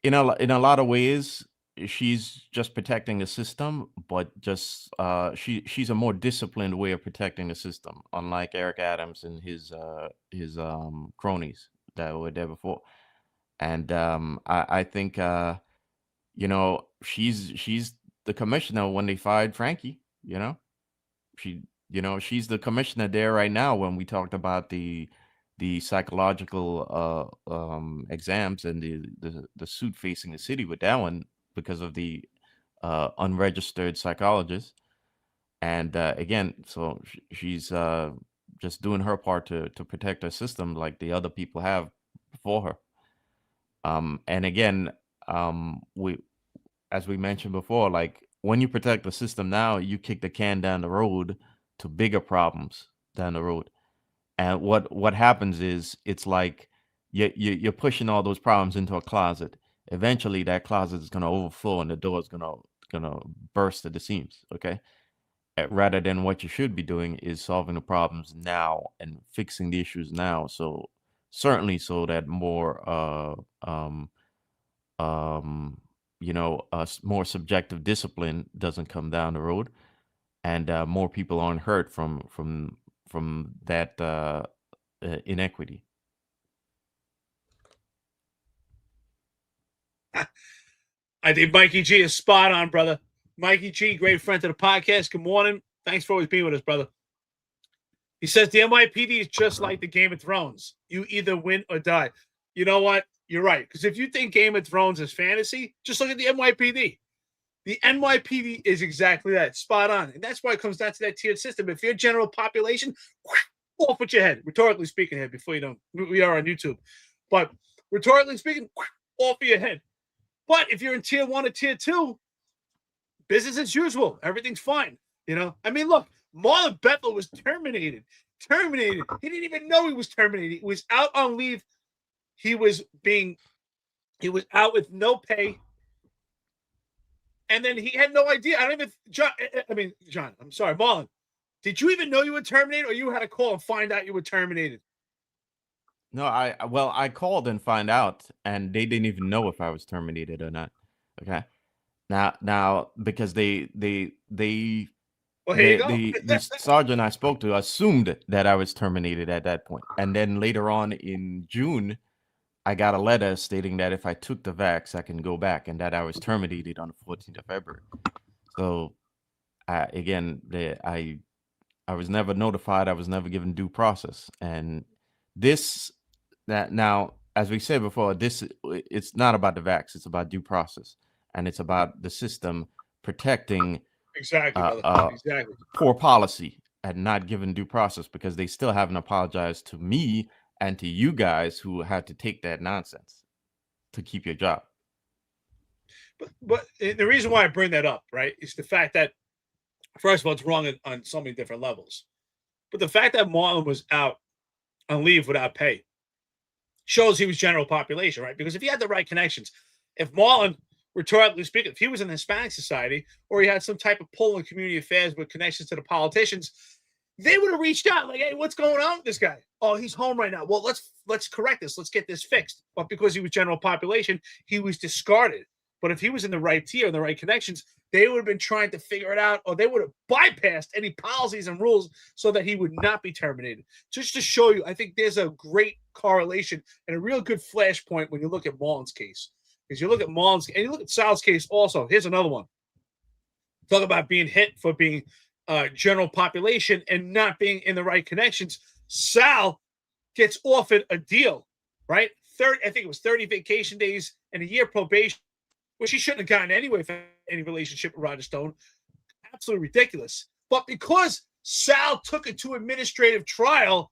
in a lot of ways, she's just protecting the system, but just she's a more disciplined way of protecting the system, unlike Eric Adams and his cronies that were there before. And I think she's the commissioner when they fired Frankie. She's the commissioner there right now when we talked about the psychological exams and the suit facing the city with that one because of the unregistered psychologist. And again, so she's just doing her part to protect her system like the other people have before her. And again, as we mentioned before, like when you protect the system now, you kick the can down the road to bigger problems down the road. And what happens is it's like you're pushing all those problems into a closet. Eventually, that closet is going to overflow and the door is gonna burst at the seams. Okay, rather than what you should be doing is solving the problems now and fixing the issues now. So certainly, so that more more subjective discipline doesn't come down the road, and more people aren't hurt from that inequity. I think Mikey G is spot on, brother. Mikey G, great friend to the podcast. Good morning. Thanks for always being with us, brother. He says the NYPD is just like the Game of Thrones. You either win or die. You know what? You're right. Because if you think Game of Thrones is fantasy, just look at the NYPD. The NYPD is exactly that. Spot on. And that's why it comes down to that tiered system. If you're general population, off with your head. Rhetorically speaking here, before you know, we are on YouTube. But rhetorically speaking, off of your head. But if you're in tier 1 or tier 2, business as usual. Everything's fine. You know, I mean, look, Marlon Bethel was terminated. Terminated. He didn't even know he was terminated. He was out on leave. He was out with no pay. And then he had no idea. John, I'm sorry, Marlon. Did you even know you were terminated, or you had to call and find out you were terminated? No, I called and find out, and they didn't even know if I was terminated or not. Okay. Now, because the sergeant I spoke to assumed that I was terminated at that point. And then later on in June, I got a letter stating that if I took the vax, I can go back, and that I was terminated on the 14th of February. So, again, I was never notified. I was never given due process. And now, as we said before, it's not about the vax. It's about due process, and it's about the system protecting exactly poor policy and not giving due process, because they still haven't apologized to me and to you guys who had to take that nonsense to keep your job. But the reason why I bring that up, right, is the fact that, first of all, it's wrong on so many different levels. But the fact that Marlon was out on leave without pay shows he was general population, right? Because if he had the right connections, if Marlon, rhetorically speaking, if he was in the Hispanic society, or he had some type of pull in community affairs with connections to the politicians, they would have reached out like, hey, what's going on with this guy? Oh, he's home right now. Well, let's correct this. Let's get this fixed. But because he was general population, he was discarded. But if he was in the right tier and the right connections, they would have been trying to figure it out, or they would have bypassed any policies and rules so that he would not be terminated. Just to show you, I think there's a great correlation and a real good flashpoint when you look at Marlon's case. Because you look at Marlon's, and you look at Sal's case also. Here's another one. Talk about being hit for being general population and not being in the right connections. Sal gets offered a deal, right? I think it was 30 vacation days and a year probation, which he shouldn't have gotten anyway for any relationship with Roger Stone. Absolutely ridiculous. But because Sal took it to administrative trial,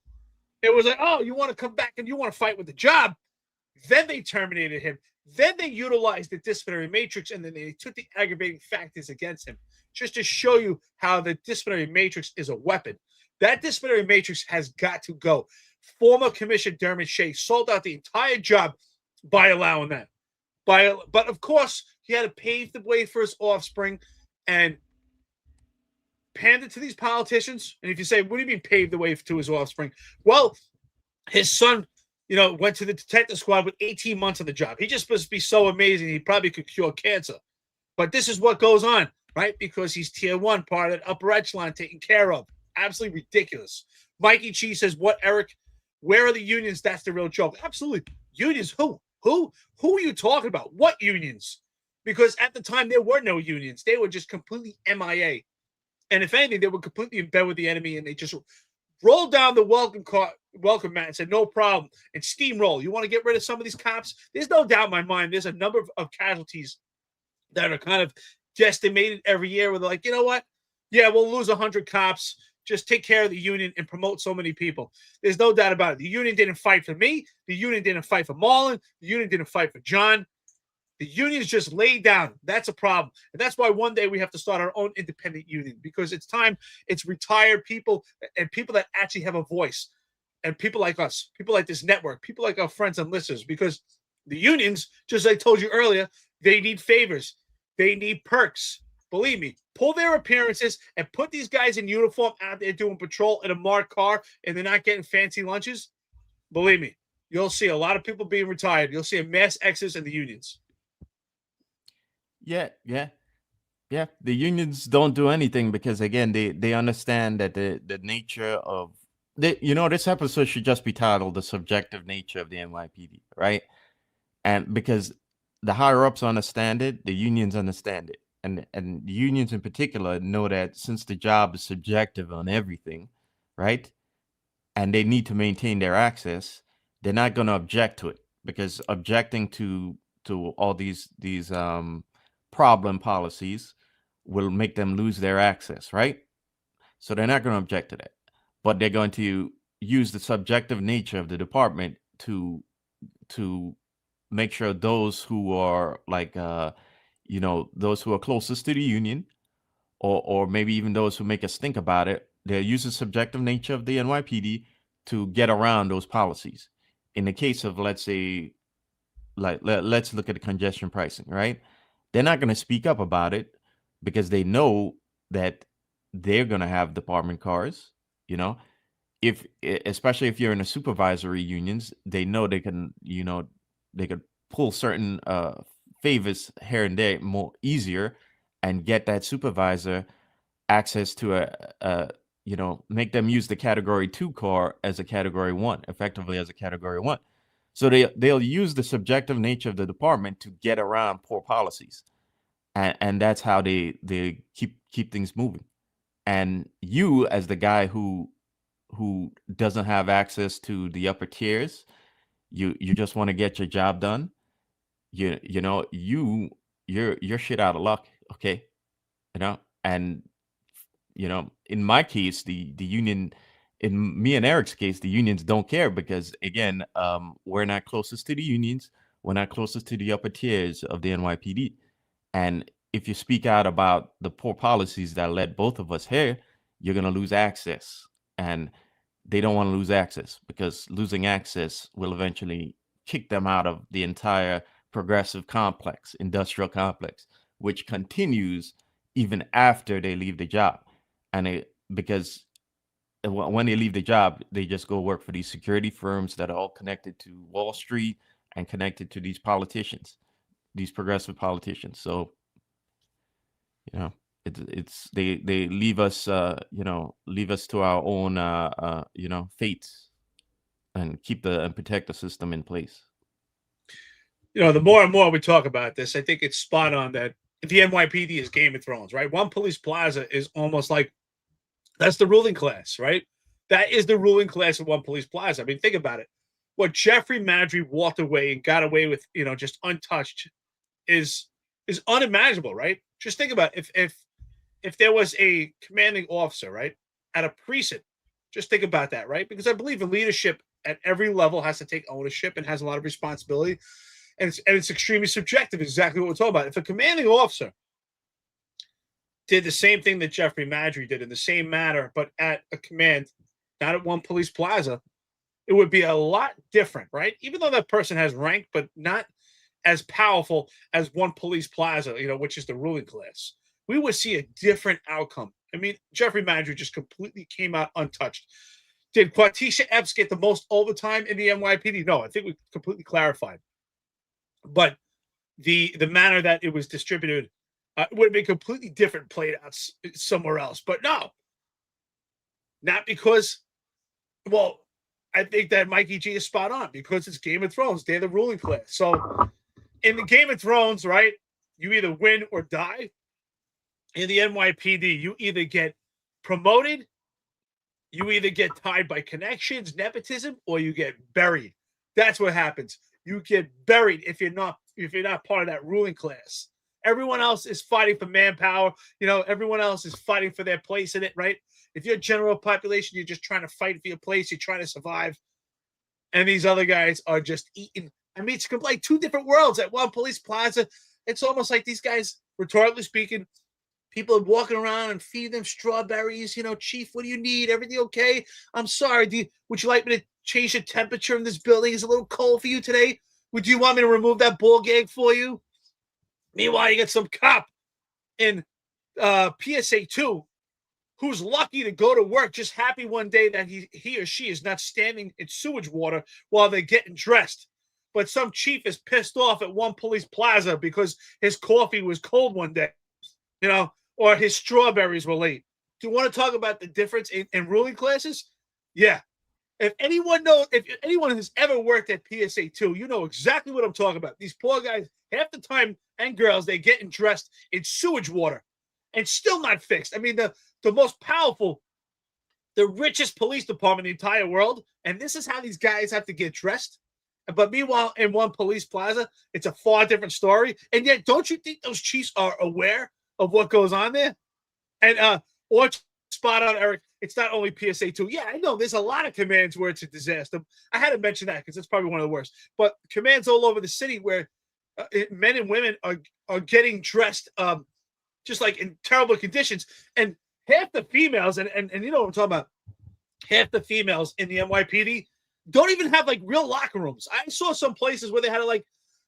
it was like, oh, you want to come back and you want to fight with the job? Then they terminated him. Then they utilized the disciplinary matrix, and then they took the aggravating factors against him, just to show you how the disciplinary matrix is a weapon. That disciplinary matrix has got to go. Former Commissioner Dermot Shea sold out the entire job by allowing that. But of course, he had to pave the way for his offspring and pander to these politicians. And if you say, what do you mean pave the way to his offspring? Well, his son, went to the detective squad with 18 months on the job. He just must be so amazing. He probably could cure cancer. But this is what goes on, right? Because he's tier 1, part of that upper echelon taken care of. Absolutely ridiculous. Mikey Cheese says, what, Eric? Where are the unions? That's the real joke. Absolutely. Unions, who? Who are you talking about? What unions? Because at the time, there were no unions. They were just completely MIA. And if anything, they were completely in bed with the enemy, and they just rolled down the welcome mat and said, no problem, and steamroll. You want to get rid of some of these cops? There's no doubt in my mind there's a number of casualties that are kind of guesstimated every year where they're like, you know what? Yeah, we'll lose 100 cops. Just take care of the union and promote so many people. There's no doubt about it. The union didn't fight for me. The union didn't fight for Marlon. The union didn't fight for John. The unions just laid down. That's a problem. And that's why one day we have to start our own independent union, because it's time. It's retired people and people that actually have a voice, and people like us, people like this network, people like our friends and listeners, because the unions, just as I told you earlier, they need favors. They need perks. Believe me, pull their appearances and put these guys in uniform out there doing patrol in a marked car, and they're not getting fancy lunches. Believe me, you'll see a lot of people being retired. You'll see a mass exodus in the unions. Yeah. The unions don't do anything because, again, they understand that the nature of this episode should just be titled "The Subjective Nature of the NYPD," right? And because the higher ups understand it, the unions understand it, and unions in particular know that since the job is subjective on everything, right? And they need to maintain their access, they're not going to object to it, because objecting to all these problem policies will make them lose their access, right? So they're not going to object to that, but they're going to use the subjective nature of the department to make sure those who are like those who are closest to the union, or maybe even those who make us think about it, they'll use the subjective nature of the NYPD to get around those policies. In the case of, let's say, like let's look at the congestion pricing, right? They're not going to speak up about it because they know that they're going to have department cars. Especially if you're in a supervisory unions, they know they can, they could pull certain favors here and there more easier and get that supervisor access to make them use the category 2 car as a category 1, effectively as a category 1. So they'll use the subjective nature of the department to get around poor policies, and that's how they keep things moving. And you, as the guy who doesn't have access to the upper tiers, you just want to get your job done, you're shit out of luck, okay? And in my case, the union, in me and Eric's case, the unions don't care because, again, we're not closest to the unions, we're not closest to the upper tiers of the NYPD. And if you speak out about the poor policies that led both of us here, you're going to lose access. And they don't want to lose access, because losing access will eventually kick them out of the entire progressive complex, industrial complex, which continues even after they leave the job. And because when they leave the job, they just go work for these security firms that are all connected to Wall Street and connected to these politicians, these progressive politicians. So, it's they leave us leave us to our own fates, and protect the system in place. The more and more we talk about this, I think it's spot on that the NYPD is Game of Thrones, right? One Police Plaza is almost like that's the ruling class, right? That is the ruling class of One Police Plaza. I mean, think about it. What Jeffrey Madry walked away and got away with, just untouched, is unimaginable, right? Just think about it. If there was a commanding officer, right, at a precinct, just think about that, right? Because I believe in leadership at every level has to take ownership and has a lot of responsibility. And it's extremely subjective, exactly what we're talking about. If a commanding officer did the same thing that Jeffrey Madry did in the same manner, but at a command, not at One Police Plaza, it would be a lot different, right? Even though that person has rank, but not as powerful as One Police Plaza, which is the ruling class. We would see a different outcome. I mean, Jeffrey Madry just completely came out untouched. Did Quatisha Epps get the most overtime in the NYPD? No, I think we completely clarified. But the manner that it was distributed would have been completely different, played out somewhere else. But no, not because, well, I think that Mikey G is spot on, because it's Game of Thrones. They're the ruling class. So in the Game of Thrones, right, you either win or die. In the NYPD, you either get promoted, you either get tied by connections, nepotism, or you get buried. That's what happens. You get buried if you're not part of that ruling class. Everyone else is fighting for manpower. Everyone else is fighting for their place in it, right? If you're general population, you're just trying to fight for your place. You're trying to survive. And these other guys are just eating. I mean, it's like two different worlds at One Police Plaza. It's almost like these guys, rhetorically speaking, people are walking around and feeding them strawberries. Chief, what do you need? Everything okay? I'm sorry. Would you like me to change the temperature in this building? Is it a little cold for you today? Would you want me to remove that ball gag for you? Meanwhile, you get some cop in PSA 2 who's lucky to go to work, just happy one day that he or she is not standing in sewage water while they're getting dressed. But some chief is pissed off at One Police Plaza because his coffee was cold one day, or his strawberries were late. Do you want to talk about the difference in ruling classes? Yeah. If anyone has ever worked at PSA 2, you know exactly what I'm talking about. These poor guys, half the time, and girls, they're getting dressed in sewage water and still not fixed. I mean, the most powerful, the richest police department in the entire world, and this is how these guys have to get dressed. But meanwhile, in one police plaza, it's a far different story. And yet, don't you think those chiefs are aware of what goes on there? And or spot on, Eric. It's not only PSA 2. Yeah, I know there's a lot of commands where it's a disaster. I had to mention that because it's probably one of the worst. But commands all over the city where men and women are getting dressed just like in terrible conditions. And half the females, and you know what I'm talking about, half the females in the NYPD don't even have like real locker rooms. I saw some places where they had to like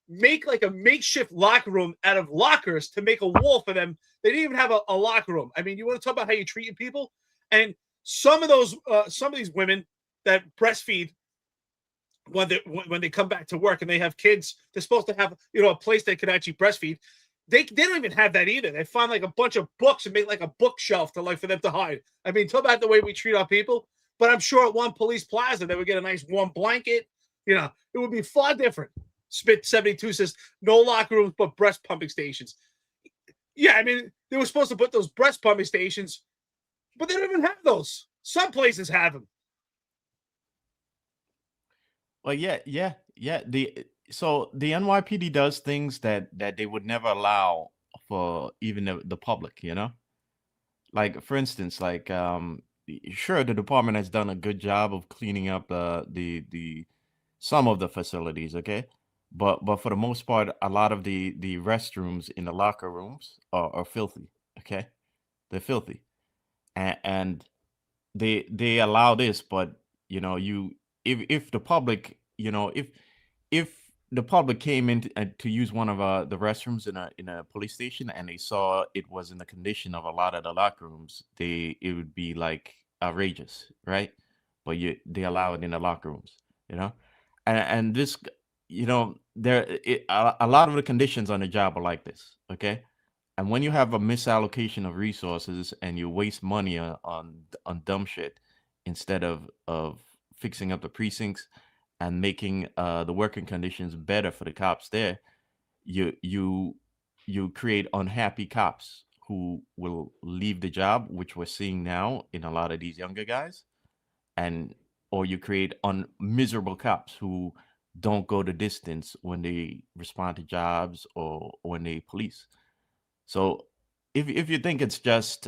make like a makeshift locker room out of lockers to make a wall for them. They didn't even have a locker room. I mean, you want to talk about how you're treating people? And some of these women that breastfeed when they come back to work and they have kids, they're supposed to have, you know, a place they can actually breastfeed. They don't even have that either. They find like a bunch of books and make like a bookshelf to like for them to hide. I mean, talk about the way we treat our people. But I'm sure at one police plaza they would get a nice warm blanket. You know, it would be far different. Spit 72 says no locker rooms but breast pumping stations. Yeah, I mean, they were supposed to put those breast pumping stations, but they don't even have those. Some places have them. Well, yeah. So the NYPD does things that they would never allow for even the public, you know? Like for instance, like sure, the department has done a good job of cleaning up the some of the facilities, okay? But for the most part, a lot of the restrooms in the locker rooms are filthy, okay? They're filthy. And they allow this, but you know, if the public, you know, if the public came in to use one of the restrooms in a police station and they saw it was in the condition of a lot of the locker rooms, it would be like outrageous, right? But they allow it in the locker rooms, you know, and this, you know, a lot of the conditions on the job are like this, okay? And when you have a misallocation of resources and you waste money on dumb shit instead of fixing up the precincts and making the working conditions better for the cops there, you create unhappy cops who will leave the job, which we're seeing now in a lot of these younger guys, and or you create miserable cops who don't go the distance when they respond to jobs or when they police. So if you think it's just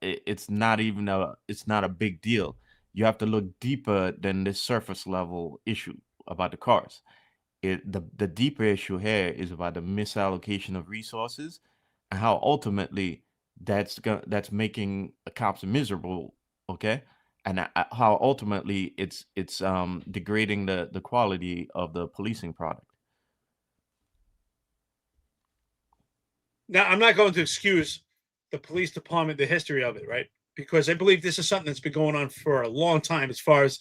it's not a big deal, you have to look deeper than this surface level issue about the cars. The deeper issue here is about the misallocation of resources and how ultimately that's making the cops miserable, okay? And how ultimately it's degrading the quality of the policing product. Now, I'm not going to excuse the police department, the history of it, right? Because I believe this is something that's been going on for a long time as far as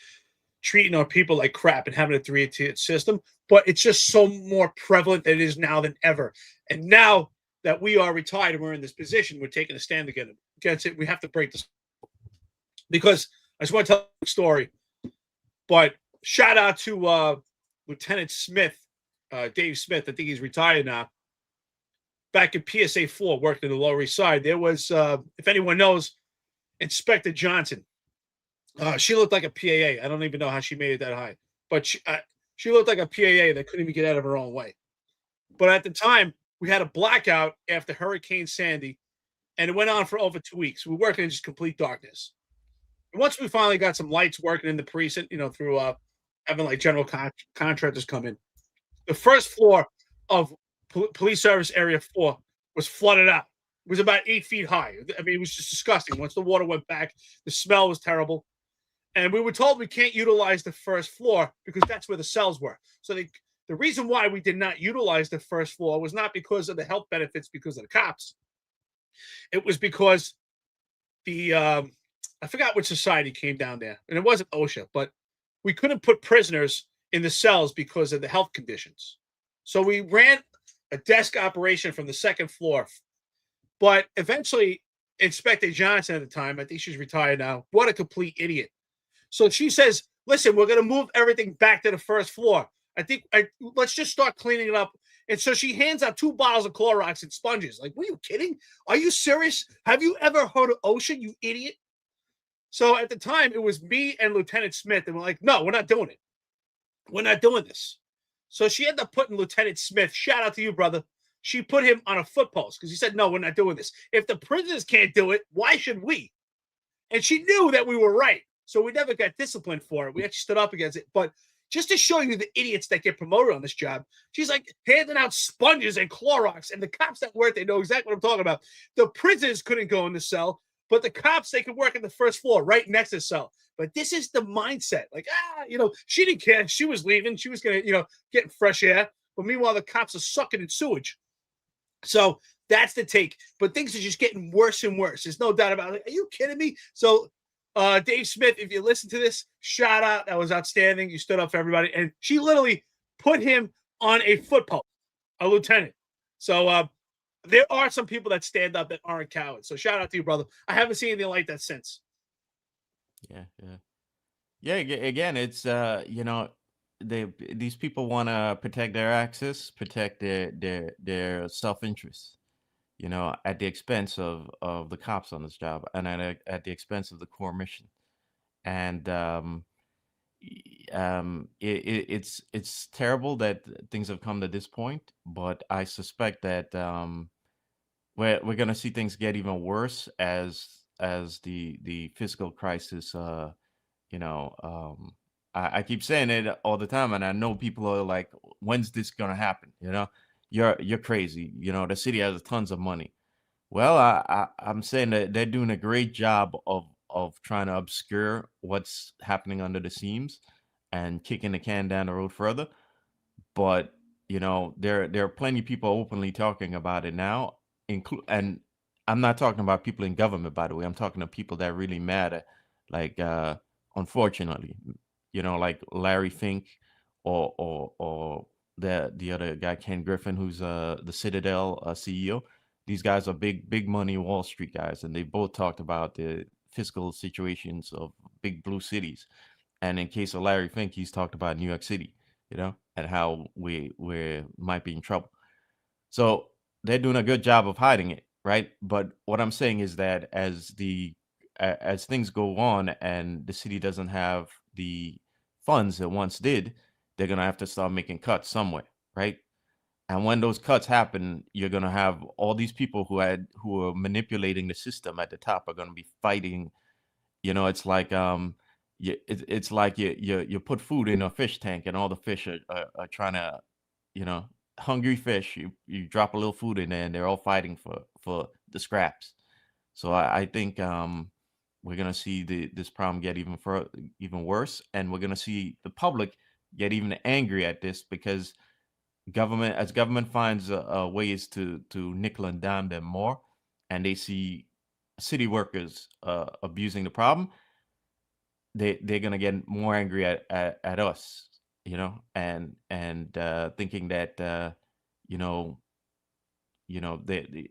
treating our people like crap and having a three-tier system. But it's just so more prevalent than it is now than ever. And now that we are retired and we're in this position, we're taking a stand against it. We have to break this. Because I just want to tell a story. But shout out to Lieutenant Smith, Dave Smith. I think he's retired now. Back in PSA 4, worked in the Lower East Side, there was, if anyone knows, Inspector Johnson. She looked like a PAA. I don't even know how she made it that high. But she looked like a PAA that couldn't even get out of her own way. But at the time, we had a blackout after Hurricane Sandy, and it went on for over 2 weeks. We were working in just complete darkness. And once we finally got some lights working in the precinct, you know, through having like general contractors come in, the first floor of Police Service Area 4 was flooded out. It was about 8 feet high. I mean, it was just disgusting. Once the water went back, the smell was terrible. And we were told we can't utilize the first floor because that's where the cells were. So the reason why we did not utilize the first floor was not because of the health benefits, because of the cops. It was because I forgot which society came down there. And it wasn't OSHA, but we couldn't put prisoners in the cells because of the health conditions. So we ran a desk operation from the second floor. But eventually, Inspector Johnson at the time, I think she's retired now, what a complete idiot. So she says, listen, we're going to move everything back to the first floor. Let's just start cleaning it up And so she hands out 2 bottles of Clorox and sponges. Like, were you kidding? Are you serious? Have you ever heard of OSHA, you idiot? So at the time, it was me and Lieutenant Smith, and we're like, no, we're not doing it. We're not doing this. So she ended up putting Lieutenant Smith, shout out to you, brother. She put him on a foot post because he said, no, we're not doing this. If the prisoners can't do it, why should we? And she knew that we were right. So we never got disciplined for it. We actually stood up against it. But just to show you the idiots that get promoted on this job, she's like handing out sponges and Clorox. And the cops that work, they know exactly what I'm talking about. The prisoners couldn't go in the cell, but the cops, they could work on the first floor right next to the cell. But this is the mindset. Like, she didn't care. She was leaving. She was going to, get fresh air. But meanwhile, the cops are sucking in sewage. So that's the take. But things are just getting worse and worse. There's no doubt about it. Are you kidding me? So Dave Smith, if you listen to this, shout out. That was outstanding. You stood up for everybody. And she literally put him on a foot post, a lieutenant. So there are some people that stand up that aren't cowards. So shout out to you, brother. I haven't seen anything like that since. Yeah. Again, it's these people want to protect their access, protect their self-interest, at the expense of the cops on this job, and at the expense of the core mission. And it's terrible that things have come to this point, but I suspect that we're gonna see things get even worse as the fiscal crisis. I keep saying it all the time, and I know people are like, "When's this gonna happen?" You're crazy. The city has tons of money. Well, I'm saying that they're doing a great job of trying to obscure what's happening under the seams and kicking the can down the road further. But there are plenty of people openly talking about it now, and I'm not talking about people in government, by the way. I'm talking to people that really matter, like unfortunately, like Larry Fink or the other guy Ken Griffin, who's the Citadel CEO. These guys are big money Wall Street guys, and they both talked about the fiscal situations of big blue cities. And in case of Larry Fink, he's talked about New York City, and how we might be in trouble. So they're doing a good job of hiding it, right? But what I'm saying is that as things go on and the city doesn't have the funds it once did, they're gonna have to start making cuts somewhere, right? And when those cuts happen, you're gonna have all these people who are manipulating the system at the top are gonna be fighting. It's like it's like you put food in a fish tank and all the fish are trying to, hungry fish. You drop a little food in there and they're all fighting for the scraps. So I think we're gonna see this problem get even worse, and we're gonna see the public get even angry at this because government finds ways to nickel and dime them more, and they see city workers abusing the problem. They're gonna get more angry at us, and thinking that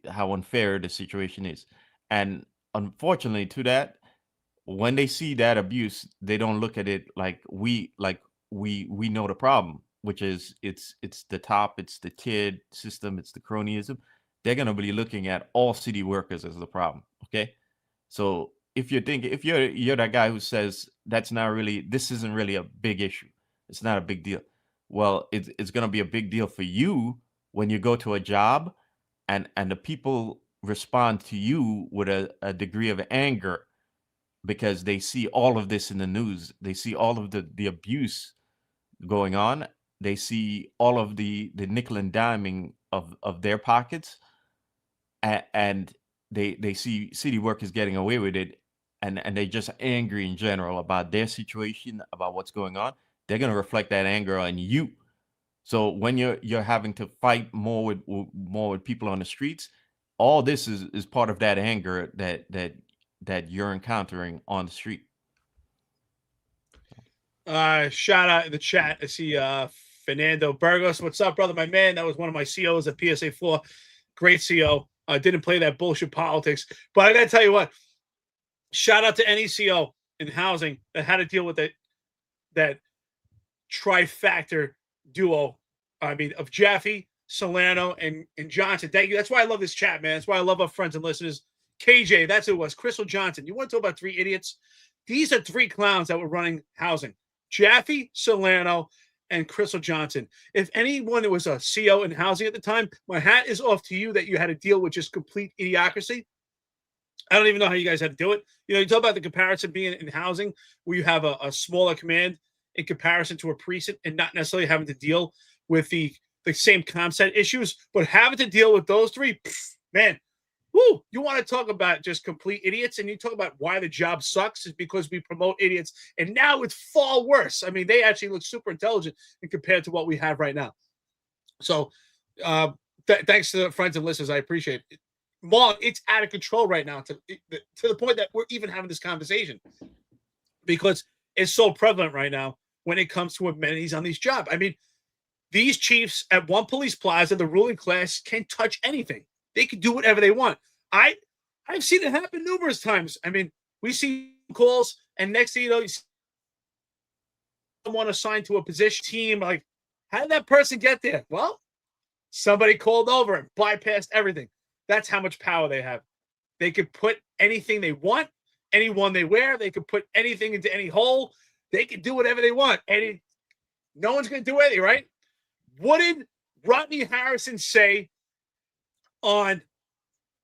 how unfair the situation is. And unfortunately to that, when they see that abuse, they don't look at it like we know the problem, which is it's the top, it's the tiered system, it's the cronyism. They're gonna be looking at all city workers as the problem. Okay. So if you're that guy who says this isn't really a big issue, it's not a big deal. Well, it's gonna be a big deal for you when you go to a job and the people respond to you with a degree of anger because they see all of this in the news. They see all of the abuse going on. They see all of the nickel and diming of their pockets, and they see city workers getting away with it, and they're just angry in general about their situation, about what's going on. They're going to reflect that anger on you. So when you're having to fight more with people on the streets, all this is part of that anger that you're encountering on the street. Shout out in the chat. I see Fernando Burgos. What's up, brother? My man. That was one of my COs at PSA 4. Great CO. Didn't play that bullshit politics. But I gotta tell you what, shout out to any CO in housing that had to deal with that trifactor duo. I mean, of Jaffe, Solano, and Johnson. Thank you. That's why I love this chat, man. That's why I love our friends and listeners. KJ, that's who it was. Crystal Johnson. You want to talk about three idiots? These are three clowns that were running housing. Jaffe, Solano, and Crystal Johnson. If anyone was a CO in housing at the time, my hat is off to you that you had to deal with just complete idiocracy. I don't even know how you guys had to do it. You know, you talk about the comparison being in housing where you have a smaller command in comparison to a precinct and not necessarily having to deal with the same concept issues, but having to deal with those three, man, woo, you want to talk about just complete idiots, and you talk about why the job sucks is because we promote idiots, and now it's far worse. I mean, they actually look super intelligent in compared to what we have right now. So thanks to the friends and listeners. I appreciate it. Marlon, it's out of control right now to the point that we're even having this conversation because it's so prevalent right now when it comes to amenities on these jobs. I mean, these chiefs at one police plaza, the ruling class, can touch anything. They can do whatever they want. I've seen it happen numerous times. I mean, we see calls, and next thing you know, you see someone assigned to a position team. Like, how did that person get there? Well, somebody called over and bypassed everything. That's how much power they have. They could put anything they want, anyone they wear. They could put anything into any hole. They can do whatever they want. And no one's going to do anything, right? What did Rodney Harrison say on,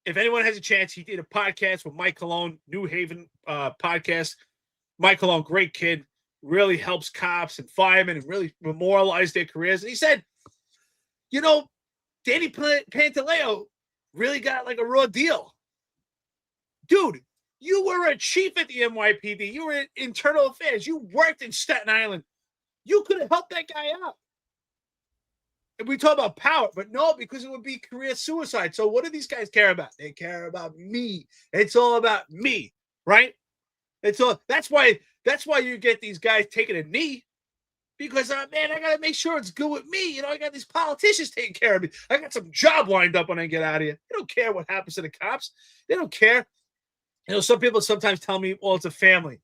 if anyone has a chance, he did a podcast with Mike Colon, New Haven podcast. Mike Colon, great kid, really helps cops and firemen and really memorialize their careers. And he said, you know, Danny Pantaleo really got like a raw deal. Dude, you were a chief at the NYPD. You were in internal affairs. You worked in Staten Island. You could have helped that guy out. And we talk about power, but no, because it would be career suicide. So what do these guys care about? They care about me. It's all about me, right? It's all. That's why you get these guys taking a knee, because man, I gotta make sure it's good with me. You know, I got these politicians taking care of me. I got some job lined up when I get out of here. They don't care what happens to the cops. They don't care. You know, some people sometimes tell me, well, it's a family.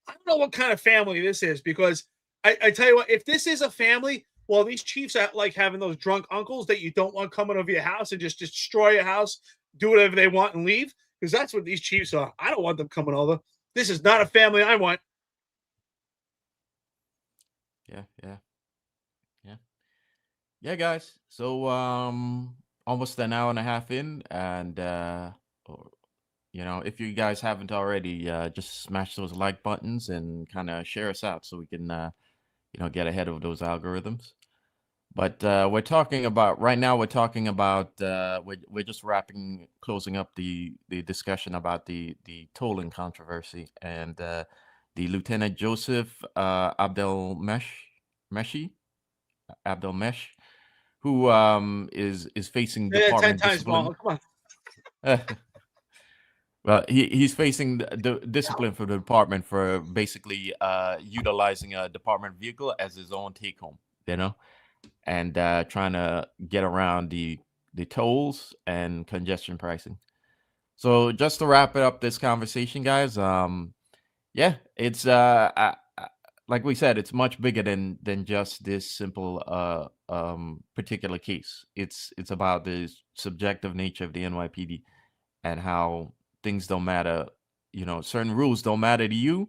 I don't know what kind of family this is, because I tell you what, if this is a family, well, these chiefs are like having those drunk uncles that you don't want coming over your house and just destroy your house, do whatever they want and leave, because that's what these chiefs are. I don't want them coming over. This is not a family I want. Yeah, guys. So almost an hour and a half in, and you know, if you guys haven't already, just smash those like buttons and kind of share us out so we can you know, get ahead of those algorithms. But we're talking about right now. We're talking about we're just closing up the discussion about the tolling controversy and the Lieutenant Joseph Abdelmesh, who is facing department 10 times, discipline. Marlon. Come on. Well, he's facing the discipline for the department for basically utilizing a department vehicle as his own take home, you know, and trying to get around the tolls and congestion pricing. So just to wrap it up, this conversation, guys, yeah, it's like we said, it's much bigger than just this simple particular case. It's about the subjective nature of the NYPD and how things don't matter. You know, certain rules don't matter to you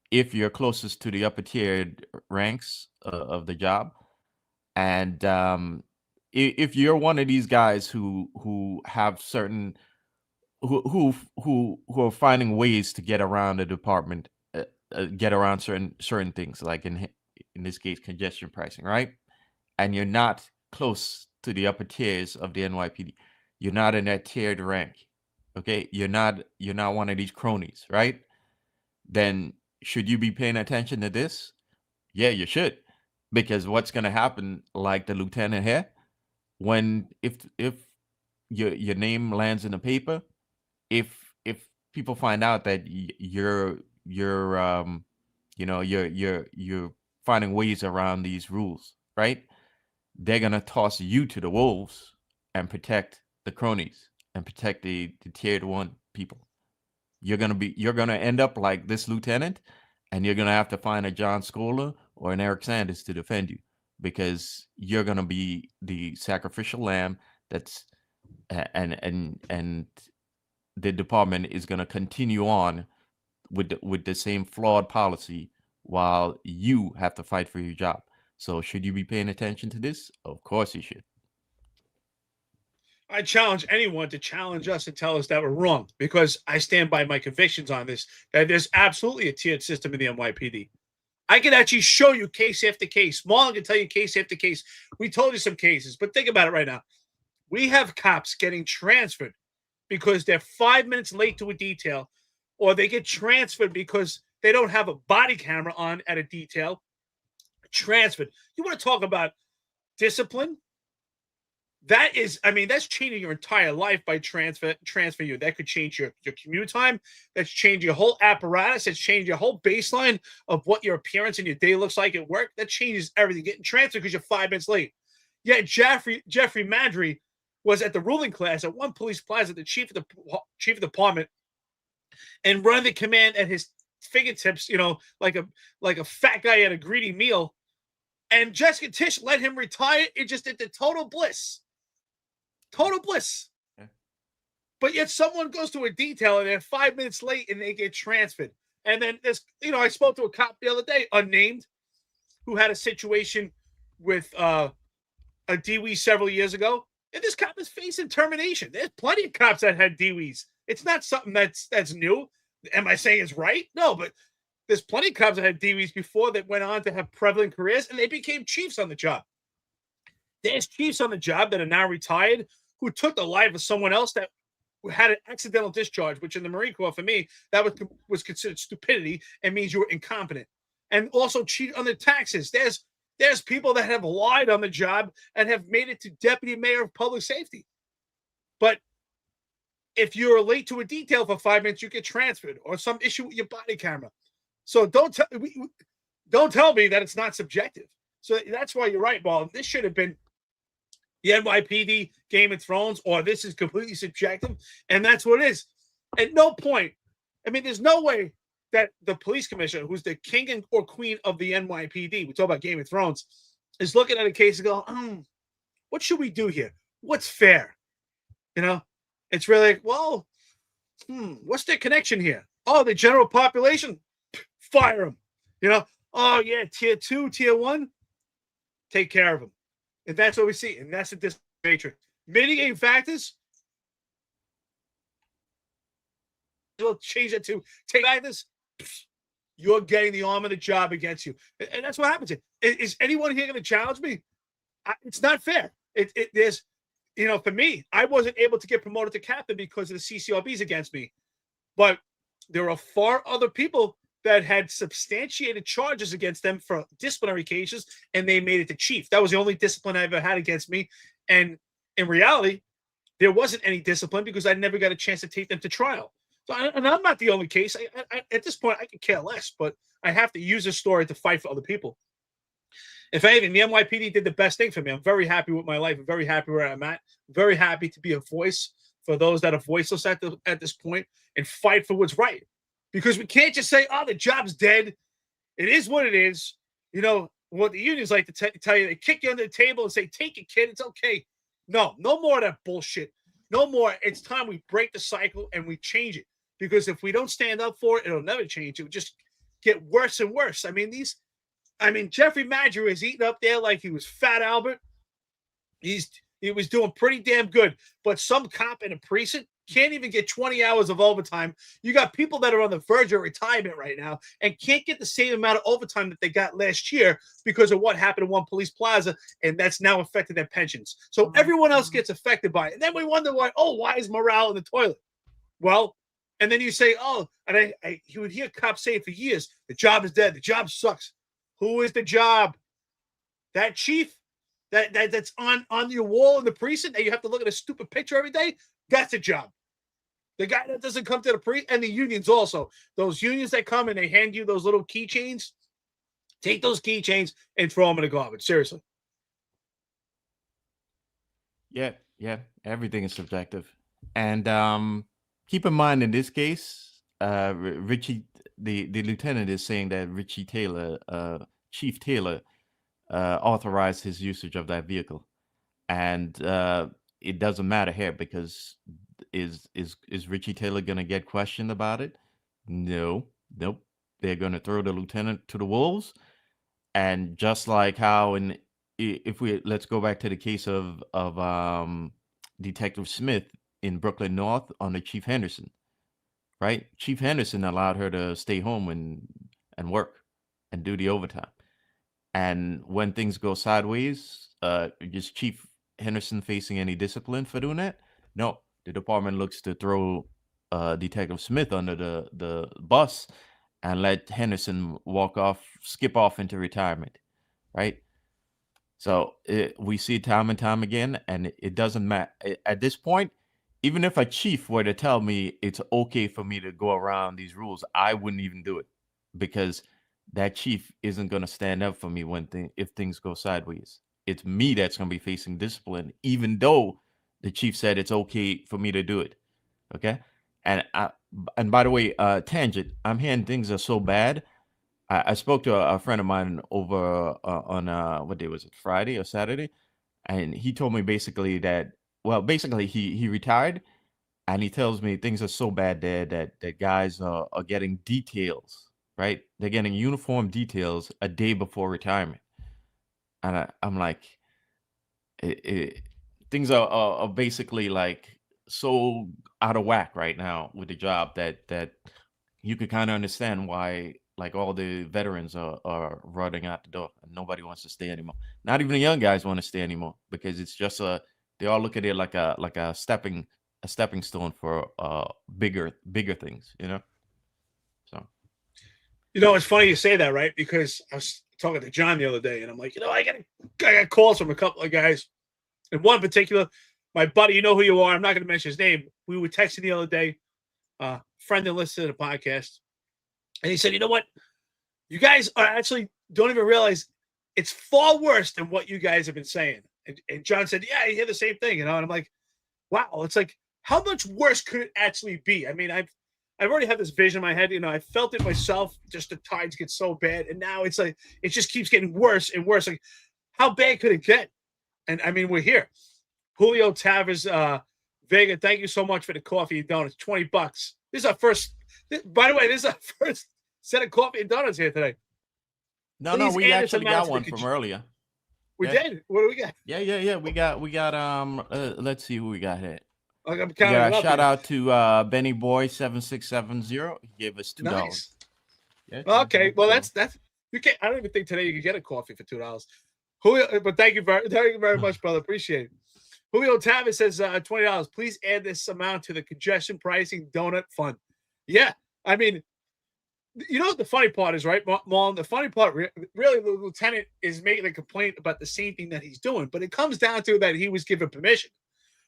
if you're closest to the upper tiered ranks of the job. And if you're one of these guys who have certain who are finding ways to get around the department, get around certain things, like in this case congestion pricing, right? And you're not close to the upper tiers of the NYPD. You're not in that tiered rank. Okay, you're not one of these cronies, right? Then should you be paying attention to this? Yeah, you should, because what's going to happen, like the lieutenant here, when if your name lands in the paper, if people find out that you're you know, you're finding ways around these rules, right? They're gonna toss you to the wolves and protect the cronies and protect the tiered one people. You're gonna end up like this lieutenant, and you're gonna have to find a John Scholar or an Eric Sanders to defend you, because you're gonna be the sacrificial lamb. That's and the department is gonna continue on with the same flawed policy while you have to fight for your job. So should you be paying attention to this? Of course you should. I challenge anyone to challenge us and tell us that we're wrong, because I stand by my convictions on this, that there's absolutely a tiered system in the NYPD. I can actually show you case after case. Marlon can tell you case after case. We told you some cases, but think about it right now. We have cops getting transferred because they're 5 minutes late to a detail, or they get transferred because they don't have a body camera on at a detail. Transferred. You want to talk about discipline? That is, I mean, that's changing your entire life by transfer you. That could change your commute time. That's changed your whole apparatus. That's changed your whole baseline of what your appearance and your day looks like at work. That changes everything. Getting transferred because you're 5 minutes late. Yet Jeffrey Madry was at the ruling class at one police plaza, the chief of department, and running the command at his fingertips, like a fat guy at a greedy meal. And Jessica Tisch let him retire. It just did the total bliss. Total bliss. Yeah. But yet someone goes to a detail and they're 5 minutes late and they get transferred. And then this, I spoke to a cop the other day, unnamed, who had a situation with a DWI several years ago. And this cop is facing termination. There's plenty of cops that had DWIs. It's not something that's new. Am I saying it's right? No, but there's plenty of cops that had DWIs before that went on to have prevalent careers, and they became chiefs on the job. There's chiefs on the job that are now retired who took the life of someone else that had an accidental discharge, which in the Marine Corps, for me, that was considered stupidity and means you were incompetent. And also cheated on their taxes. There's people that have lied on the job and have made it to deputy mayor of public safety. But if you're late to a detail for 5 minutes, you get transferred, or some issue with your body camera. So don't tell me that it's not subjective. So that's why you're right, Paul. This should have been the NYPD Game of Thrones, or this is completely subjective, and that's what it is. At no point, there's no way that the police commissioner, who's the king or queen of the NYPD, we talk about Game of Thrones, is looking at a case and go, what should we do here? What's fair? It's really like, well, what's their connection here? Oh, the general population, fire them. Oh yeah, tier 2, tier 1, take care of them. And that's what we see. And that's the discipline matrix. Mitigating factors, we'll change it to take factors. You're getting the arm of the job against you. And that's what happens. Is anyone here going to challenge me? It's not fair. There's, for me, I wasn't able to get promoted to captain because of the CCRBs against me. But there are far other people that had substantiated charges against them for disciplinary cases, and they made it to chief. That was the only discipline I ever had against me. And in reality, there wasn't any discipline because I never got a chance to take them to trial. So, and I'm not the only case. At this point, I could care less, but I have to use this story to fight for other people. If anything, the NYPD did the best thing for me. I'm very happy with my life. I'm very happy where I'm at. Very happy to be a voice for those that are voiceless at this point and fight for what's right. Because we can't just say, oh, the job's dead. It is what it is. What the unions like to tell you, they kick you under the table and say, take it, kid. It's okay. No more of that bullshit. No more. It's time we break the cycle and we change it. Because if we don't stand up for it, it'll never change. It will just get worse and worse. Jeffrey Madry was eating up there like he was Fat Albert. He was doing pretty damn good. But some cop in a precinct can't even get 20 hours of overtime. You got people that are on the verge of retirement right now and can't get the same amount of overtime that they got last year because of what happened in one police plaza, and that's now affected their pensions. So everyone else gets affected by it. And then we wonder why is morale in the toilet? Well, and then you say, and you would hear cops say it for years, the job is dead. The job sucks. Who is the job? That chief that's on your wall in the precinct that you have to look at a stupid picture every day? That's a job. The guy that doesn't come to the precinct, and the unions also. Those unions that come and they hand you those little keychains, take those keychains and throw them in the garbage. Seriously. Yeah. Everything is subjective. And keep in mind, in this case, Richie, the lieutenant is saying that Richie Taylor, Chief Taylor, authorized his usage of that vehicle, and it doesn't matter here because is Richie Taylor gonna get questioned about it? No, nope. They're gonna throw the lieutenant to the wolves, and just like how if we let's go back to the case of Detective Smith in Brooklyn North on the Chief Henderson, right? Chief Henderson allowed her to stay home and work and do the overtime. And when things go sideways, is Chief Henderson facing any discipline for doing that? No. The department looks to throw Detective Smith under the bus and let Henderson skip off into retirement, right? So we see it time and time again, and it doesn't matter. At this point, even if a chief were to tell me it's okay for me to go around these rules, I wouldn't even do it because that chief isn't going to stand up for me if things go sideways. It's me that's going to be facing discipline, even though the chief said it's okay for me to do it. Okay. And by the way, tangent, I'm hearing things are so bad. I spoke to a friend of mine over on what day was it, Friday or Saturday, and he told me basically that basically he retired, and he tells me things are so bad there that guys are getting details, right? They're getting uniform details a day before retirement, and I'm like, things are basically like so out of whack right now with the job that you could kind of understand why like all the veterans are running out the door and nobody wants to stay anymore. Not even the young guys want to stay anymore because it's just they all look at it like a stepping stone for bigger things, you know. So It's funny you say that, right? Because I was talking to John the other day, and I'm like, I got calls from a couple of guys, and one in particular, my buddy, you know who you are. I'm not going to mention his name. We were texting the other day, friend and listener to the podcast, and he said, "You know what? You guys are actually don't even realize it's far worse than what you guys have been saying." And John said, "Yeah, you hear the same thing, And I'm like, "Wow, it's like how much worse could it actually be?" I mean, I've already had this vision in my head. I felt it myself. Just the tides get so bad, and now it's like it just keeps getting worse and worse. Like, how bad could it get? And I mean, we're here. Julio Tavers, Vega, thank you so much for the coffee and donuts. $20. This is our first. By the way, this is our first set of coffee and donuts here today. No, we actually got one from earlier. We did. What do we got? Yeah. We got let's see who we got here. I'm shout out to Benny Boy 7670. He gave us $2. Nice. Yeah, okay, well that's you can't. I don't even think today you can get a coffee for $2. Julio, but thank you very much, brother. Appreciate it. Julio Tavis says $20. Please add this amount to the congestion pricing donut fund. Yeah, I mean, what the funny part is, right, Marlon? The funny part, really, the lieutenant is making a complaint about the same thing that he's doing, but it comes down to that he was given permission.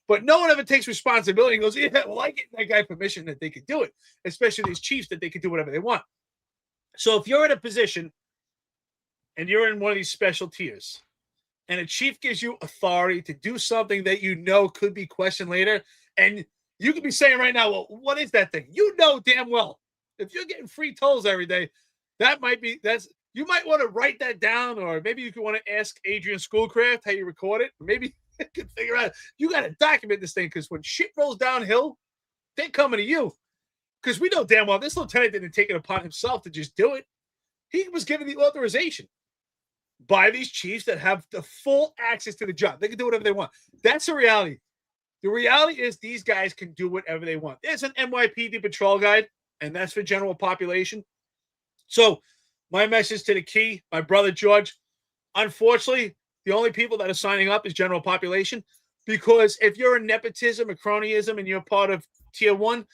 But no one ever takes responsibility and goes, yeah, well, I get that guy permission that they could do it, especially these chiefs that they could do whatever they want. So if you're in a position and you're in one of these special tiers and a chief gives you authority to do something that could be questioned later, and you could be saying right now, well, what is that thing? You know damn well. If you're getting free tolls every day, you might want to write that down, or maybe you could want to ask Adrian Schoolcraft how you record it. Or maybe you can figure out, you got to document this thing, because when shit rolls downhill, they're coming to you. Because we know damn well this lieutenant didn't take it upon himself to just do it. He was given the authorization by these chiefs that have the full access to the job. They can do whatever they want. That's the reality. The reality is these guys can do whatever they want. There's an NYPD patrol guide, and that's for general population. So my message to the key, my brother George, unfortunately, the only people that are signing up is general population, because if you're in nepotism or cronyism and you're part of tier 1,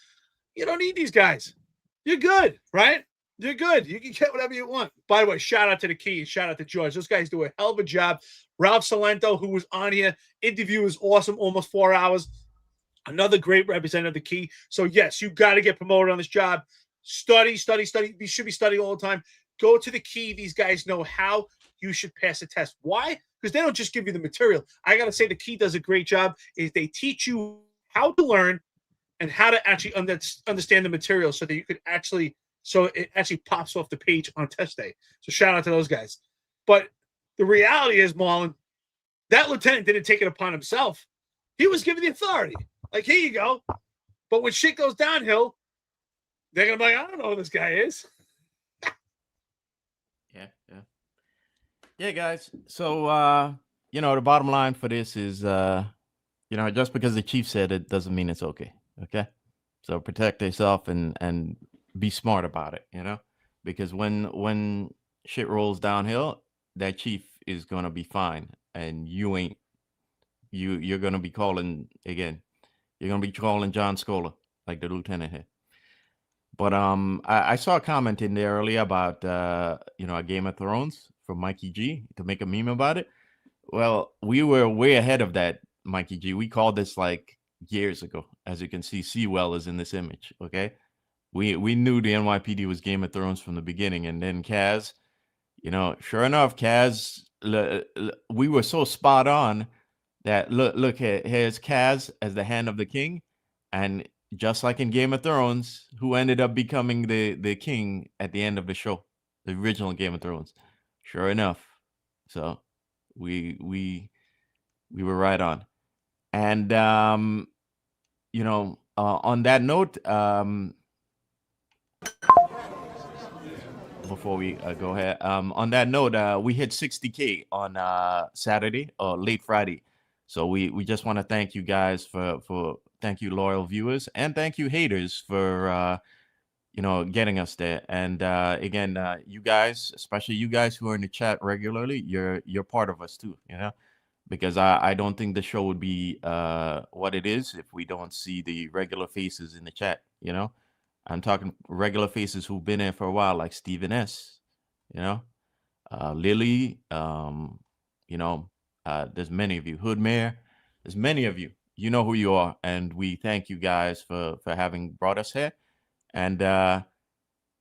you don't need these guys. You're good, right? You're good. You can get whatever you want. By the way, shout out to the key. Shout out to George. Those guys do a hell of a job. Ralph Salento, who was on here, interview was awesome, almost 4 hours. Another great representative of the key. So, yes, you got to get promoted on this job. Study. You should be studying all the time. Go to the key. These guys know how you should pass a test. Why? Because they don't just give you the material. I got to say the key does a great job. Is they teach you how to learn and how to actually understand the material so that you could actually, so it actually pops off the page on test day. So shout out to those guys. But the reality is, Marlon, that lieutenant didn't take it upon himself. He was given the authority. Like, here you go. But when shit goes downhill, they're going to be like, I don't know who this guy is. Yeah, guys. So, the bottom line for this is, just because the chief said it doesn't mean it's okay. Okay. So protect yourself and be smart about it, because when shit rolls downhill, that chief is going to be fine. And you're going to be calling again. You're going to be calling John Scola, like the lieutenant here. But I saw a comment in there earlier about a Game of Thrones from Mikey G to make a meme about it. Well, we were way ahead of that, Mikey G. We called this like years ago. As you can see, Sewell is in this image. Okay, we knew the NYPD was Game of Thrones from the beginning, and then Kaz, sure enough, Kaz, we were so spot on that look here's Kaz as the hand of the king, and just like in Game of Thrones, who ended up becoming the king at the end of the show, the original Game of Thrones. Sure enough. So we were right on. And on that note, before we go ahead, on that note, we hit 60K on Saturday or late Friday. So we just want to thank you guys for thank you loyal viewers, and thank you haters for getting us there. And again, you guys, especially you guys who are in the chat regularly, you're part of us too, because I don't think the show would be what it is if we don't see the regular faces in the chat. I'm talking regular faces who've been there for a while, like Stephen S. Lily. There's many of you. Hoodmare. There's many of you. You know who you are, and we thank you guys for having brought us here. And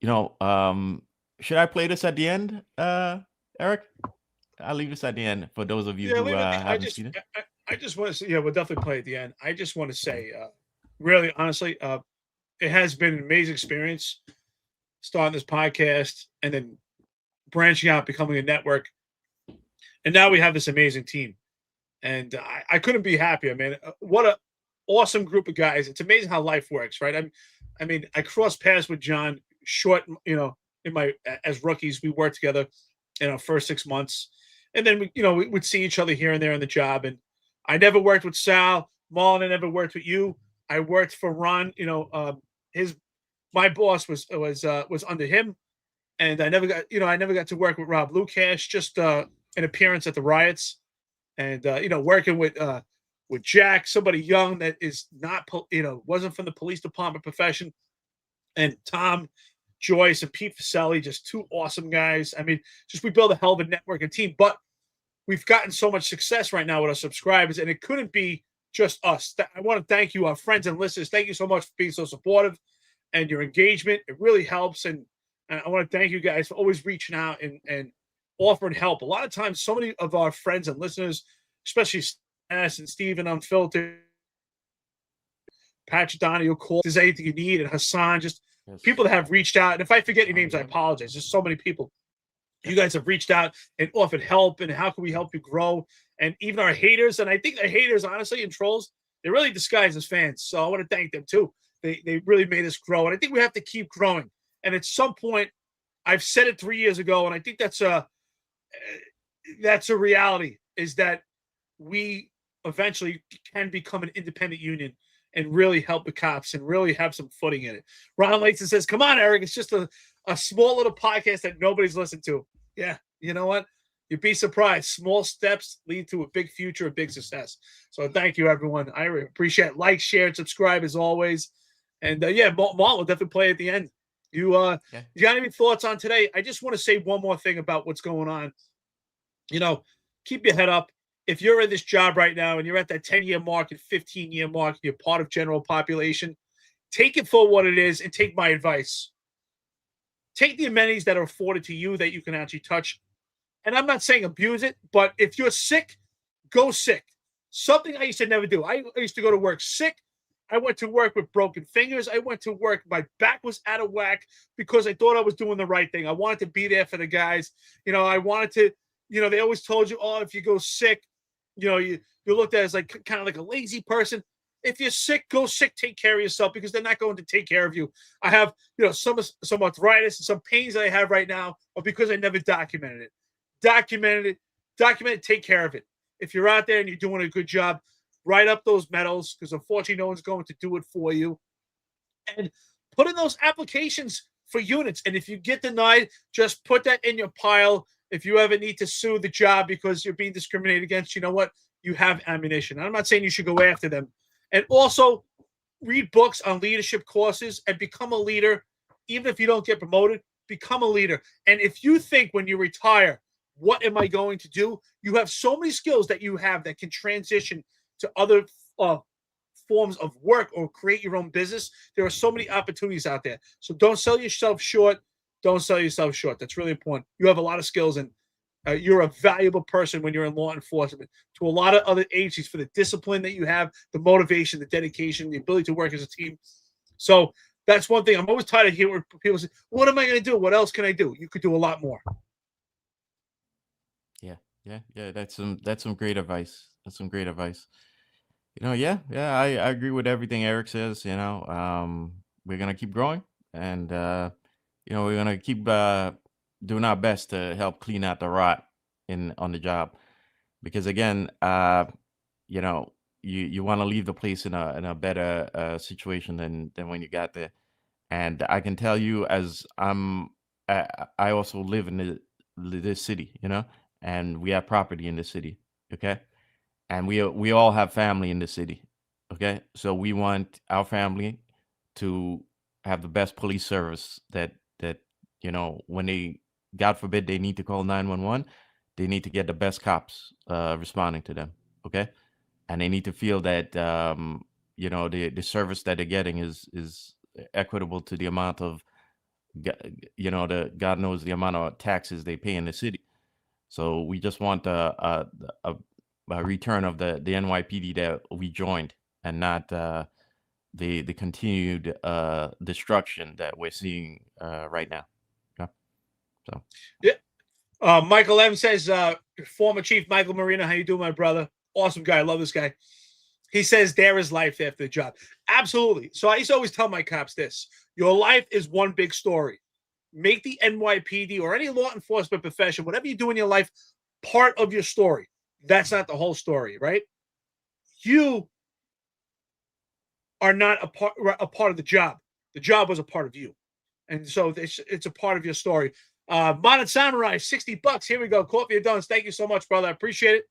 should I play this at the end, Eric? I'll leave this at the end for those of you who haven't seen it. I just want to say, we'll definitely play at the end. I just want to say, really, honestly, it has been an amazing experience starting this podcast and then branching out, becoming a network. And now we have this amazing team. And I couldn't be happier, man. What an awesome group of guys. It's amazing how life works, right? I crossed paths with John short, as rookies. We worked together in our first 6 months. And then we would see each other here and there on the job. And I never worked with Sal. Marlon, I never worked with you. I worked for Ron. My boss was under him, and I never got to work with Rob Lukash, just an appearance at the riots, and working with Jack, somebody young that is not wasn't from the police department profession, and Tom Joyce and Pete Faselli, just two awesome guys. We build a hell of a network and team, but we've gotten so much success right now with our subscribers, and it couldn't be just us. I want to thank you, our friends and listeners. Thank you so much for being so supportive and your engagement. It really helps. And I want to thank you guys for always reaching out and offering help. A lot of times, so many of our friends and listeners, especially S and Stephen Unfiltered, Patrick Donnie, call if there's anything you need, and Hassan, just people that have reached out. And if I forget your names, I apologize. There's so many people. You guys have reached out and offered help, and how can we help you grow? And even our haters, and I think the haters, honestly, and trolls, they're really disguised as fans. So I want to thank them too. They really made us grow, and I think we have to keep growing. And at some point, I've said it 3 years ago, and I think that's a reality, is that we eventually can become an independent union and really help the cops and really have some footing in it. Ron Lason says, come on, Eric, it's just a small little podcast that nobody's listened to. Yeah, you know what? You'd be surprised. Small steps lead to a big future, a big success. So thank you, everyone. I really appreciate it. Like, share, and subscribe as always. And Marlon will definitely play at the end. You got any thoughts on today? I just want to say one more thing about what's going on. Keep your head up. If you're in this job right now and you're at that 10-year mark and 15-year mark, you're part of general population, take it for what it is and take my advice. Take the amenities that are afforded to you that you can actually touch. And I'm not saying abuse it, but if you're sick, go sick. Something I used to never do. I used to go to work sick. I went to work with broken fingers. I went to work. My back was out of whack because I thought I was doing the right thing. I wanted to be there for the guys. I wanted to they always told you, oh, if you go sick, you're looked at as like kind of like a lazy person. If you're sick, go sick, take care of yourself, because they're not going to take care of you. I have, some arthritis and some pains that I have right now are because I never documented it. Document it, take care of it. If you're out there and you're doing a good job, write up those medals, because unfortunately no one's going to do it for you. And put in those applications for units. And if you get denied, just put that in your pile. If you ever need to sue the job because you're being discriminated against, you know what? You have ammunition. I'm not saying you should go after them. And also read books on leadership courses and become a leader. Even if you don't get promoted, become a leader. And if you think when you retire, what am I going to do? You have so many skills that you have that can transition to other forms of work or create your own business. There are so many opportunities out there. So don't sell yourself short. Don't sell yourself short. That's really important. You have a lot of skills, and you're a valuable person when you're in law enforcement to a lot of other agencies for the discipline that you have, the motivation, the dedication, the ability to work as a team. So that's one thing. I'm always tired of hearing people say, what am I going to do? What else can I do? You could do a lot more. Yeah. That's some great advice. That's some great advice. I agree with everything Eric says. We're gonna keep growing, and we're gonna keep doing our best to help clean out the rot on the job, because again, you want to leave the place in a better situation than when you got there. And I can tell you, as I also live in this city, and we have property in the city, okay, and we all have family in the city, okay. So we want our family to have the best police service that when they, God forbid, they need to call 911, they need to get the best cops responding to them, okay. And they need to feel that the service that they're getting is equitable to the amount of God knows the amount of taxes they pay in the city. So we just want a return of the NYPD that we joined, and not the continued destruction that we're seeing right now. Okay? So yeah. Michael M says, former Chief Michael Marino, how you doing, my brother? Awesome guy. I love this guy. He says there is life after the job. Absolutely. So I used to always tell my cops this: your life is one big story. Make the NYPD or any law enforcement profession, whatever you do in your life, part of your story. That's not the whole story, right? You are not a part of the job. The job was a part of you. And so it's a part of your story. Modern Samurai, $60. Here we go. Coffee and donuts. Thank you so much, brother. I appreciate it.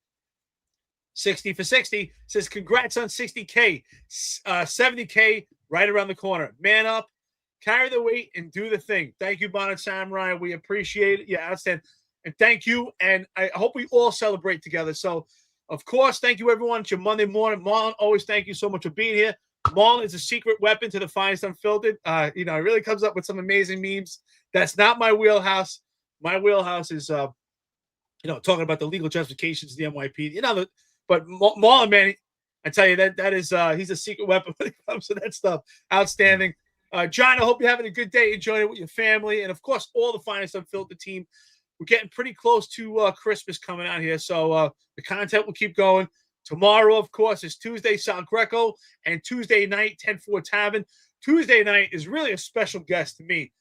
60 for 60 says, congrats on 60K. 70K right around the corner. Man up, carry the weight, and do the thing. Thank you, Modern Samurai. We appreciate it. Yeah, outstanding. And thank you. And I hope we all celebrate together. So, of course, thank you, everyone. It's your Monday morning. Marlon, always thank you so much for being here. Marlon is a secret weapon to the Finest Unfiltered. It really comes up with some amazing memes. That's not my wheelhouse. My wheelhouse is, talking about the legal justifications of the NYPD. But Marlon, man, I tell you, that is, he's a secret weapon when it comes to that stuff. Outstanding. John, I hope you're having a good day, enjoying it with your family. And, of course, all the Finest Unfiltered team. We're getting pretty close to Christmas coming out here, so the content will keep going. Tomorrow, of course, is Tuesday, Sal Greco, and Tuesday night, 10-4 Tavern. Tuesday night is really a special guest to me.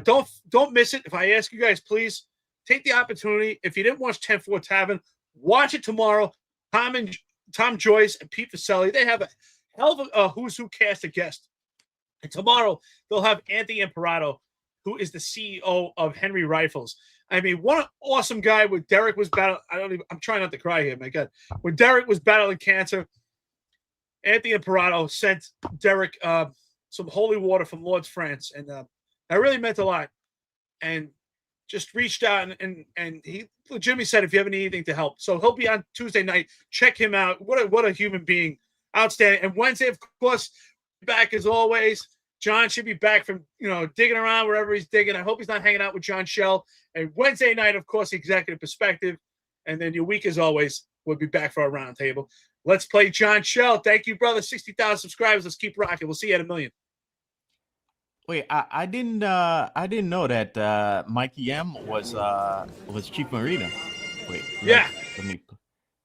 Don't miss it. If I ask you guys, please take the opportunity. If you didn't watch 10-4 Tavern, watch it tomorrow. Tom Joyce and Pete Vaselli, they have a hell of a who's who cast a guest. And tomorrow, they'll have Anthony Imperato, who is the CEO of Henry Rifles. I mean, what an awesome guy. When Derek was battling, I'm trying not to cry here, my God. When Derek was battling cancer, Anthony Imperato sent Derek some holy water from Lourdes, France. And that really meant a lot. And just reached out and he legitimately said, if you ever need anything to help. So he'll be on Tuesday night. Check him out. What a human being. Outstanding. And Wednesday, of course, back as always. John should be back from, digging around wherever he's digging. I hope he's not hanging out with John Shell. And Wednesday night, of course, the Executive Perspective. And then your week, as always, we'll be back for our roundtable. Let's play John Shell. Thank you, brother. 60,000 subscribers. Let's keep rocking. We'll see you at 1 million. Wait, I didn't know that Mikey M was Chief Marino. Wait. Yeah. Let me.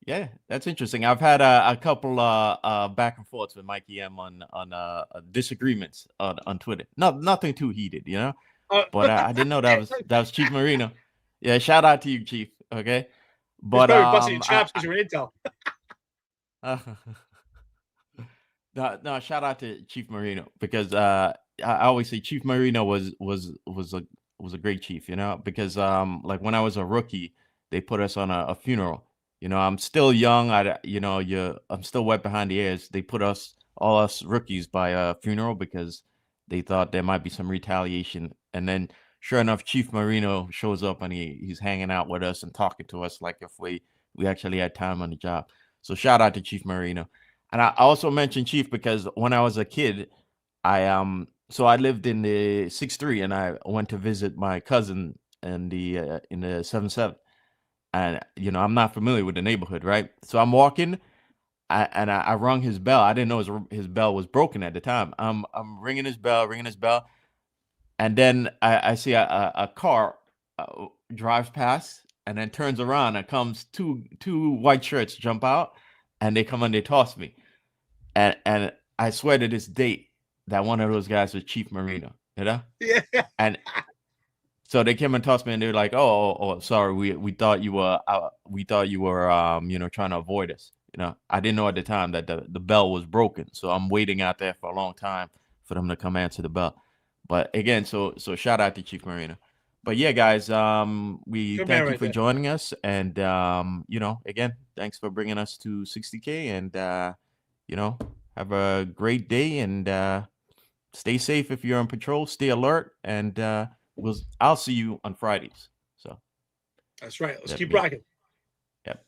Yeah, that's interesting. I've had a couple back and forths with Mikey M on disagreements on Twitter. Nothing too heated, you know. But I didn't know that was Chief Marino. Yeah, shout out to you, Chief. Okay, He's but probably busting your chops because you're in intel. No, shout out to Chief Marino because I always say Chief Marino was a great chief, you know, because like when I was a rookie, they put us on a funeral. You know, I'm still young. I'm still wet behind the ears. They put all us rookies by a funeral because they thought there might be some retaliation. And then, sure enough, Chief Marino shows up and he's hanging out with us and talking to us like if we actually had time on the job. So shout out to Chief Marino. And I also mentioned Chief because when I was a kid, I lived in the 6-3 and I went to visit my cousin in the 7-7. And you know, I'm not familiar with the neighborhood, right? So I'm walking, I rung his bell. I didn't know his bell was broken at the time. I'm ringing his bell, and then I see a car drives past, and then turns around and comes two white shirts jump out, and they come and they toss me, and I swear to this date that one of those guys was Chief Marino, you know? Yeah. And so they came and tossed me, and they're like, "Oh, sorry, we thought you were trying to avoid us." You know, I didn't know at the time that the bell was broken, so I'm waiting out there for a long time for them to come answer the bell. But again, so shout out to Chief Marino. But yeah, guys, we Good man thank you right for there. joining us, and again, thanks for bringing us to 60K, and have a great day, and stay safe if you're on patrol. Stay alert, and I'll see you on Fridays. So That's right. Let's That'd keep be- rocking. Yep.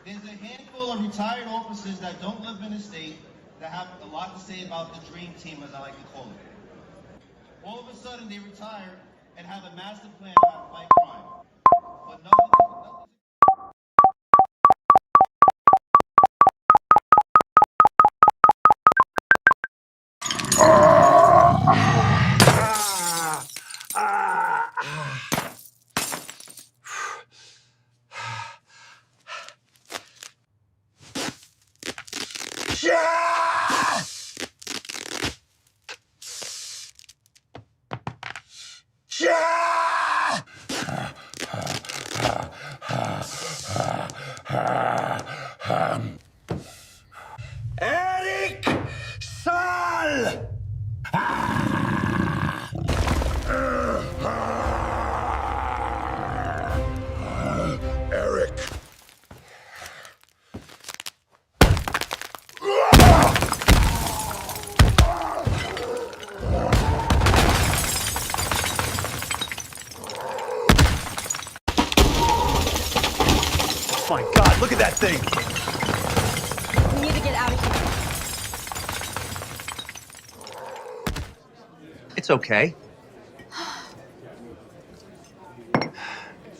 There's a handful of retired officers that don't live in the state that have a lot to say about the dream team, as I like to call it. All of a sudden, they retire and have a master plan on how to fight crime. But nothing. Eric Sal! Eric. Oh my God, look at that thing! We need to get out of here. It's okay.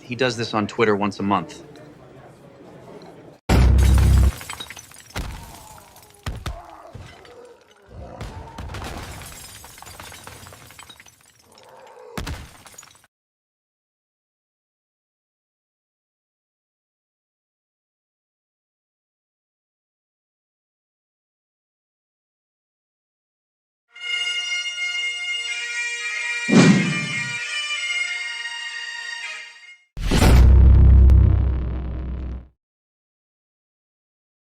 He does this on Twitter once a month.